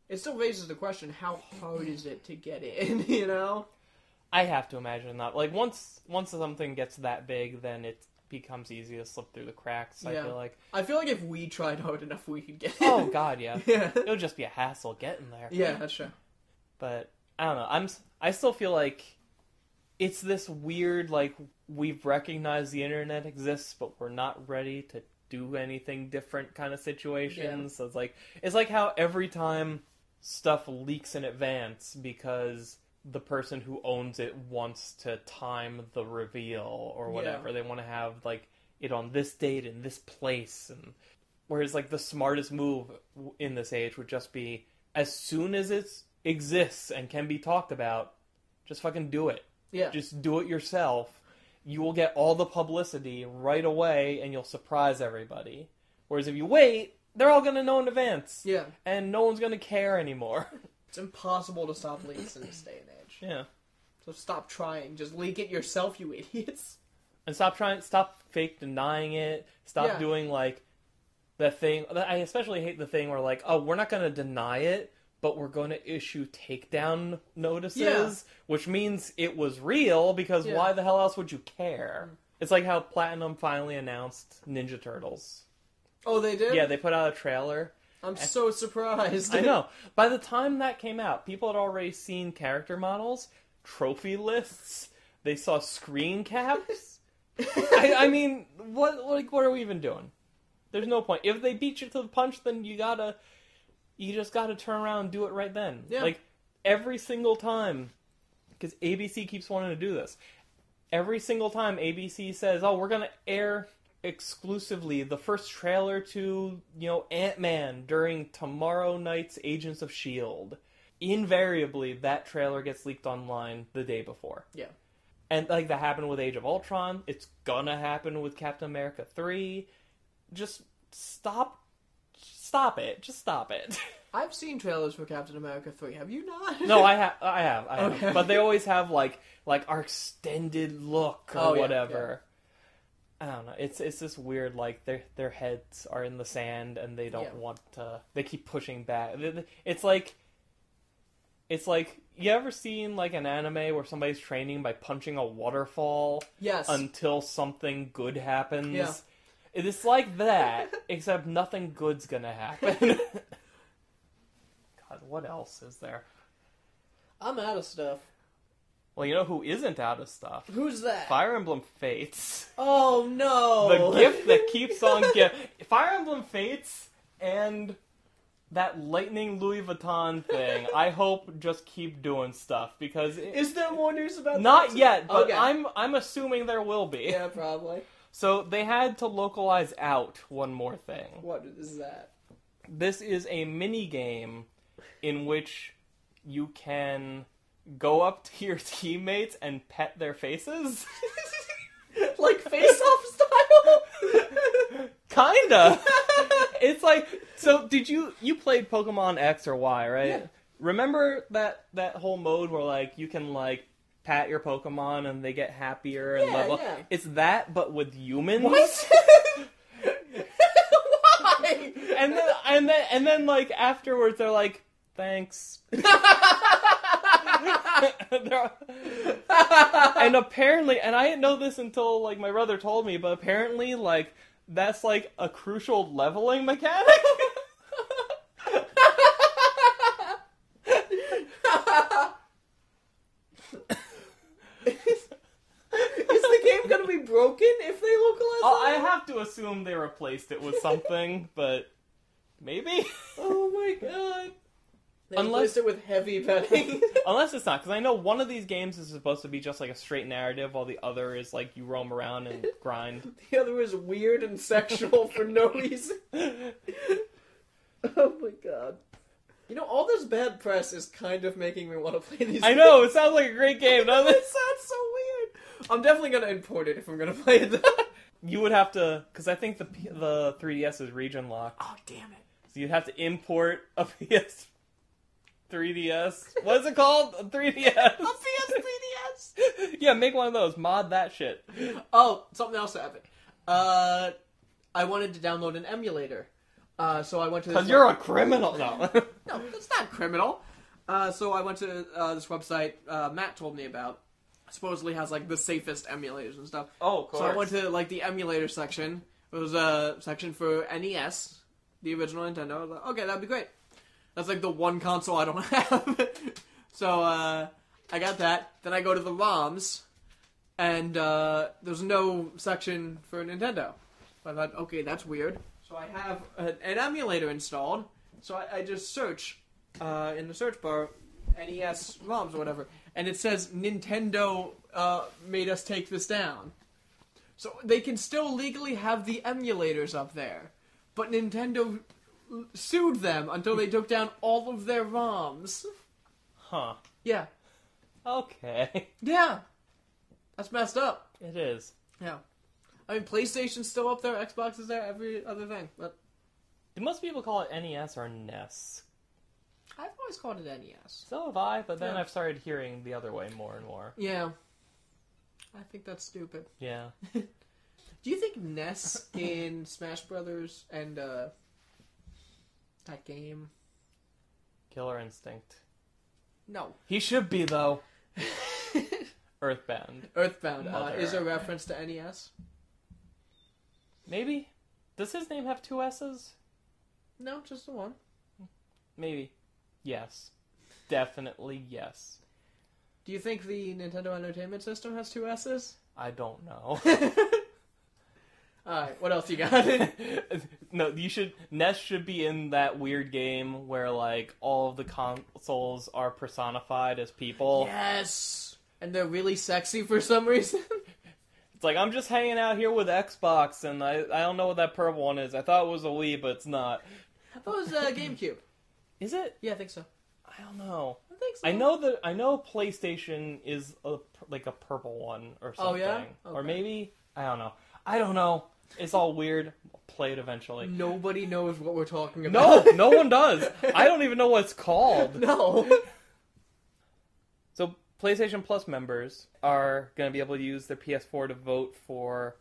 It still raises the question, how hard is it to get in, you know? I have to imagine that. Like, once something gets that big, then it becomes easy to slip through the cracks, I feel like. I feel like if we tried hard enough, we could get in. Oh, God, yeah. Yeah. It'll just be a hassle getting there. Yeah, that's true. But, I don't know. I still feel like it's this weird, like, we've recognized the internet exists, but we're not ready to do anything different kind of situation. Yeah. So it's like how every time stuff leaks in advance because the person who owns it wants to time the reveal or whatever. Yeah. They want to have, like, it on this date in this place. And whereas, like, the smartest move in this age would just be, as soon as it exists and can be talked about, just fucking do it. Yeah. Just do it yourself. You will get all the publicity right away and you'll surprise everybody. Whereas if you wait, they're all going to know in advance. Yeah. And no one's going to care anymore. It's impossible to stop leaks in this day and age. Yeah. So stop trying. Just leak it yourself, you idiots. And stop fake denying it. Stop doing, like, the thing. I especially hate the thing where, like, oh, we're not going to deny it, but we're going to issue takedown notices, which means it was real, because why the hell else would you care? It's like how Platinum finally announced Ninja Turtles. Oh, they did? Yeah, they put out a trailer. I'm so surprised. I know. By the time that came out, people had already seen character models, trophy lists, they saw screen caps. I mean, what are we even doing? There's no point. If they beat you to the punch, then you just gotta turn around and do it right then. Yeah. Like, every single time, because ABC keeps wanting to do this, every single time ABC says, oh, we're gonna air exclusively the first trailer to, Ant-Man during tomorrow night's Agents of S.H.I.E.L.D., invariably that trailer gets leaked online the day before. Yeah. And, like, that happened with Age of Ultron. It's gonna happen with Captain America 3. Just stop it. Just stop it. I've seen trailers for Captain America 3. Have you not? No, I have. Okay. But they always have, like our extended look or whatever. Yeah. I don't know. It's this weird, like, their heads are in the sand and they don't want to... They keep pushing back. It's like, you ever seen, like, an anime where somebody's training by punching a waterfall? Yes. Until something good happens? Yeah. It's like that, except nothing good's gonna happen. God, what else is there? I'm out of stuff. Well, you know who isn't out of stuff? Who's that? Fire Emblem Fates. Oh, no! The gift that keeps on giving. Fire Emblem Fates and that Lightning Louis Vuitton thing, I hope just keep doing stuff, because... Is there more news about that? Not yet, but okay. I'm assuming there will be. Yeah, probably. So they had to localize out one more thing. What is that? This is a mini game in which you can go up to your teammates and pet their faces. Like face-off style? Kinda. It's like, so did you played Pokemon X or Y, right? Yeah. Remember that whole mode where like you can like pat your Pokemon and they get happier and level? Yeah. It's that, but with humans. What? Why? And then like afterwards they're like, thanks. And apparently, and I didn't know this until like my brother told me, but apparently like that's like a crucial leveling mechanic. Is the game gonna be broken if they localize I it? have to assume they replaced it with something, but maybe. Oh my god. They Unless- replaced it with heavy petting. Unless it's not, because I know one of these games is supposed to be just like a straight narrative, while the other is like you roam around and grind. The other is weird and sexual for no reason. Oh my god. You know, all this bad press is kind of making me want to play these I know, it sounds like a great game, doesn't It it? sounds so weird. I'm definitely going to import it if I'm going to play it. You would have to, because I think the 3DS is region locked. Oh, damn it. So you'd have to import a PS 3DS. What is it called? A 3DS. A PS3DS! Yeah, make one of those. Mod that shit. Oh, something else happened. I wanted to download an emulator. So I went to this... Because you're a criminal. No. No, that's not criminal. So I went to this website Matt told me about. Supposedly has, like, the safest emulators and stuff. Oh, of course. So I went to, like, the emulator section. It was a section for NES, the original Nintendo. I was like, okay, that'd be great. That's, like, the one console I don't have. So, I got that. Then I go to the ROMs, and there's no section for Nintendo. I thought, okay, that's weird. So I have an emulator installed, so I just search in the search bar, NES ROMs or whatever, and it says Nintendo made us take this down. So they can still legally have the emulators up there, but Nintendo sued them until they took down all of their ROMs. Huh. Yeah. Okay. Yeah. That's messed up. It is. Yeah. I mean, PlayStation's still up there, Xbox is there, every other thing. But Do most people call it NES or NES? I've always called it NES. So have I, but then Yeah. I've started hearing the other way more and more. Yeah. I think that's stupid. Yeah. Do you think Ness in Smash Brothers and that game? Killer Instinct. No. He should be, though. Earthbound. Earthbound Mother. is a reference to NES? Maybe? Does his name have 2 S's? No, just the one. Maybe. Yes. Definitely yes. Do you think the Nintendo Entertainment System has 2 S's? I don't know. Alright, what else you got? No, NES should be in that weird game where, like, all of the consoles are personified as people. Yes! And they're really sexy for some reason. It's like, I'm just hanging out here with Xbox, and I don't know what that purple one is. I thought it was a Wii, but it's not. I thought it was GameCube. Is it? Yeah, I think so. I don't know. I think so. I know PlayStation is like a purple one or something. Oh, yeah? Or Okay. maybe, I don't know. It's all weird. I'll play it eventually. Nobody knows what we're talking about. No one does. I don't even know what it's called. No. So PlayStation Plus members are going to be able to use their PS4 to vote for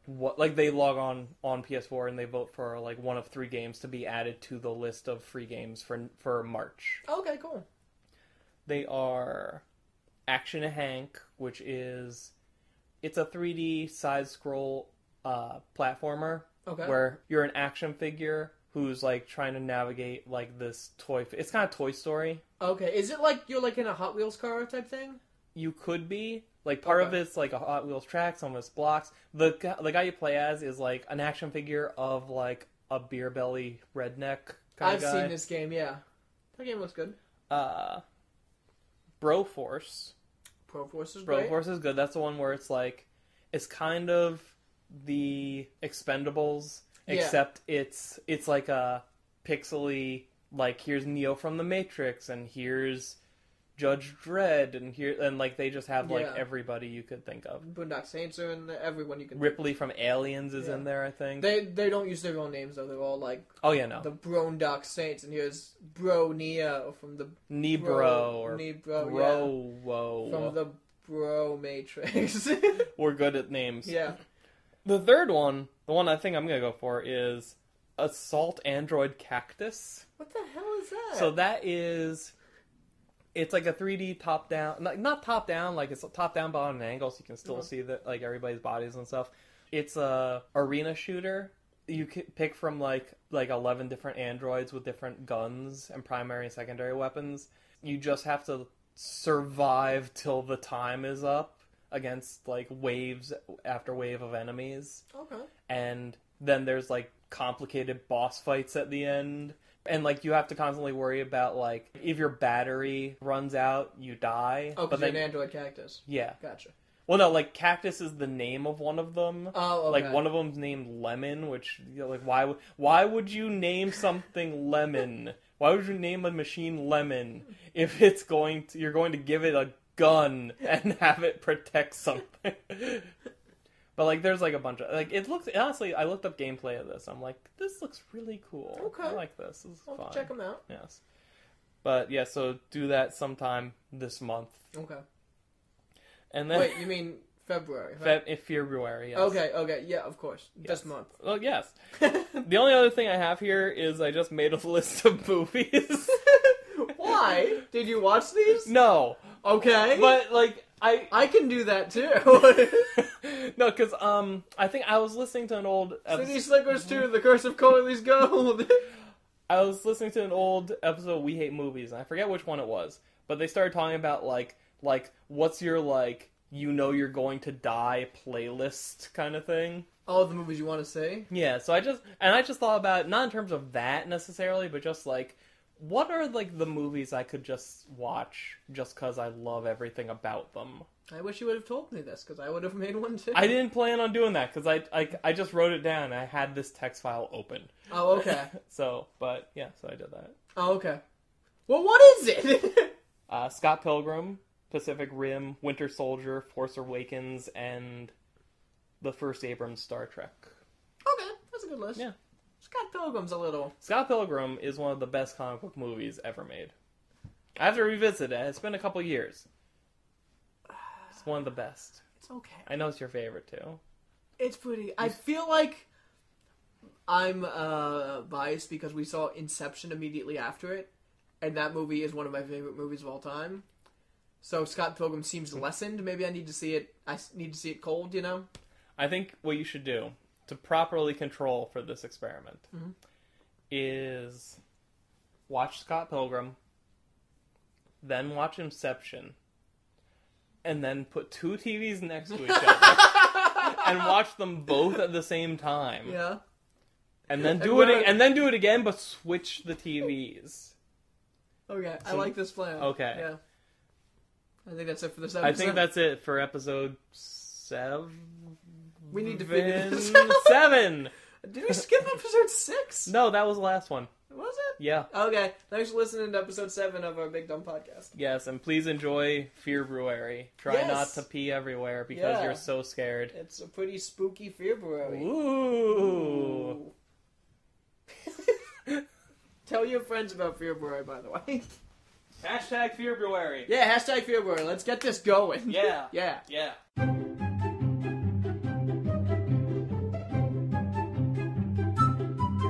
what, like, they log on PS4 and they vote for like one of 3 games to be added to the list of free games for March. Okay, cool. They are Action Hank, which is it's a 3D side scroll platformer Okay. where you're an action figure who's like trying to navigate like this toy. It's kind of Toy Story. Okay, is it like you're like in a Hot Wheels car type thing? you could be. Like, part of it's, like, a Hot Wheels track, some of it's blocks. The guy you play as is, like, an action figure of, like, a beer belly redneck kind of guy. I've seen this game, yeah. That game looks good. Broforce. Broforce is great. Broforce is good. That's the one where it's, like, it's kind of the Expendables, except it's like a pixely, like, here's Neo from the Matrix, and here's Judge Dredd, and like they just have like everybody you could think of. Boondock Saints are in there, everyone you can. Ripley from Aliens is in there, I think. They don't use their real names though. They're all like the Boondock Saints, and here's Bro Neo from the Nebro from the Bro Matrix. We're good at names. Yeah. The third one, the one I think I'm gonna go for, is Assault Android Cactus. What the hell is that? So that is. It's like a 3D top-down, not top-down, like it's top-down but on an angle, so you can still see that, like, everybody's bodies and stuff. It's a arena shooter. You can pick from, like 11 different androids with different guns and primary and secondary weapons. You just have to survive till the time is up against, like, waves after wave of enemies. Okay. And then there's, like, complicated boss fights at the end. And, like, you have to constantly worry about, like, if your battery runs out, you die. Oh, because you're an android cactus. Yeah. Gotcha. Well, no, like, Cactus is the name of one of them. Oh, okay. Like, one of them's named Lemon, which, you know, like, why would you name something Lemon? Why would you name a machine Lemon if you're going to give it a gun and have it protect something? But, like, there's, like, a bunch of... Like, it looks... Honestly, I looked up gameplay of this. I'm like, this looks really cool. Okay. I like this. This is fun. Check them out. Yes. But, yeah, so do that sometime this month. Okay. And then... Wait, you mean February? Right? February, yes. Okay, yeah, of course. Yes. This month. Well, yes. The only other thing I have here is I just made a list of movies. Why? Did you watch these? No. Okay. But, like, I can do that, too. No, because, I think I was listening to an old... City Slickers 2, The Curse of Coily's Gold. I was listening to an old episode of We Hate Movies, and I forget which one it was, but they started talking about, like, what's your, like, you know you're going to die playlist kind of thing. All the movies you want to see? Yeah, so I just thought about it, not in terms of that necessarily, but just, like, what are, like, the movies I could just watch just because I love everything about them? I wish you would have told me this, because I would have made one too. I didn't plan on doing that, because I just wrote it down, and I had this text file open. Oh, okay. So I did that. Oh, okay. Well, what is it? Scott Pilgrim, Pacific Rim, Winter Soldier, Force Awakens, and the first Abrams Star Trek. Okay, that's a good list. Yeah. Scott Pilgrim's a little... Scott Pilgrim is one of the best comic book movies ever made. I have to revisit it. It's been a couple years. It's one of the best. It's okay. I know it's your favorite, too. It's pretty... I feel like I'm biased because we saw Inception immediately after it, and that movie is one of my favorite movies of all time. So Scott Pilgrim seems lessened. Maybe I need to see it... I need to see it cold, you know? I think what you should do to properly control for this experiment is watch Scott Pilgrim, then watch Inception, and then put two TVs next to each other and watch them both at the same time. Yeah. And then do it again, but switch the TVs. Okay, I like this plan. Okay. Yeah. I think that's it for this episode. I think that's it for episode 7. We need to figure this out. 7! Did we skip episode 6? No, that was the last one. Was it? Yeah. Okay. Thanks for listening to episode 7 of our Big Dumb Podcast. Yes, and please enjoy February. Try not to pee everywhere because you're so scared. It's a pretty spooky February. Ooh. Tell your friends about February, by the way. Hashtag February. Yeah, hashtag February. Let's get this going. Yeah. Yeah. Yeah.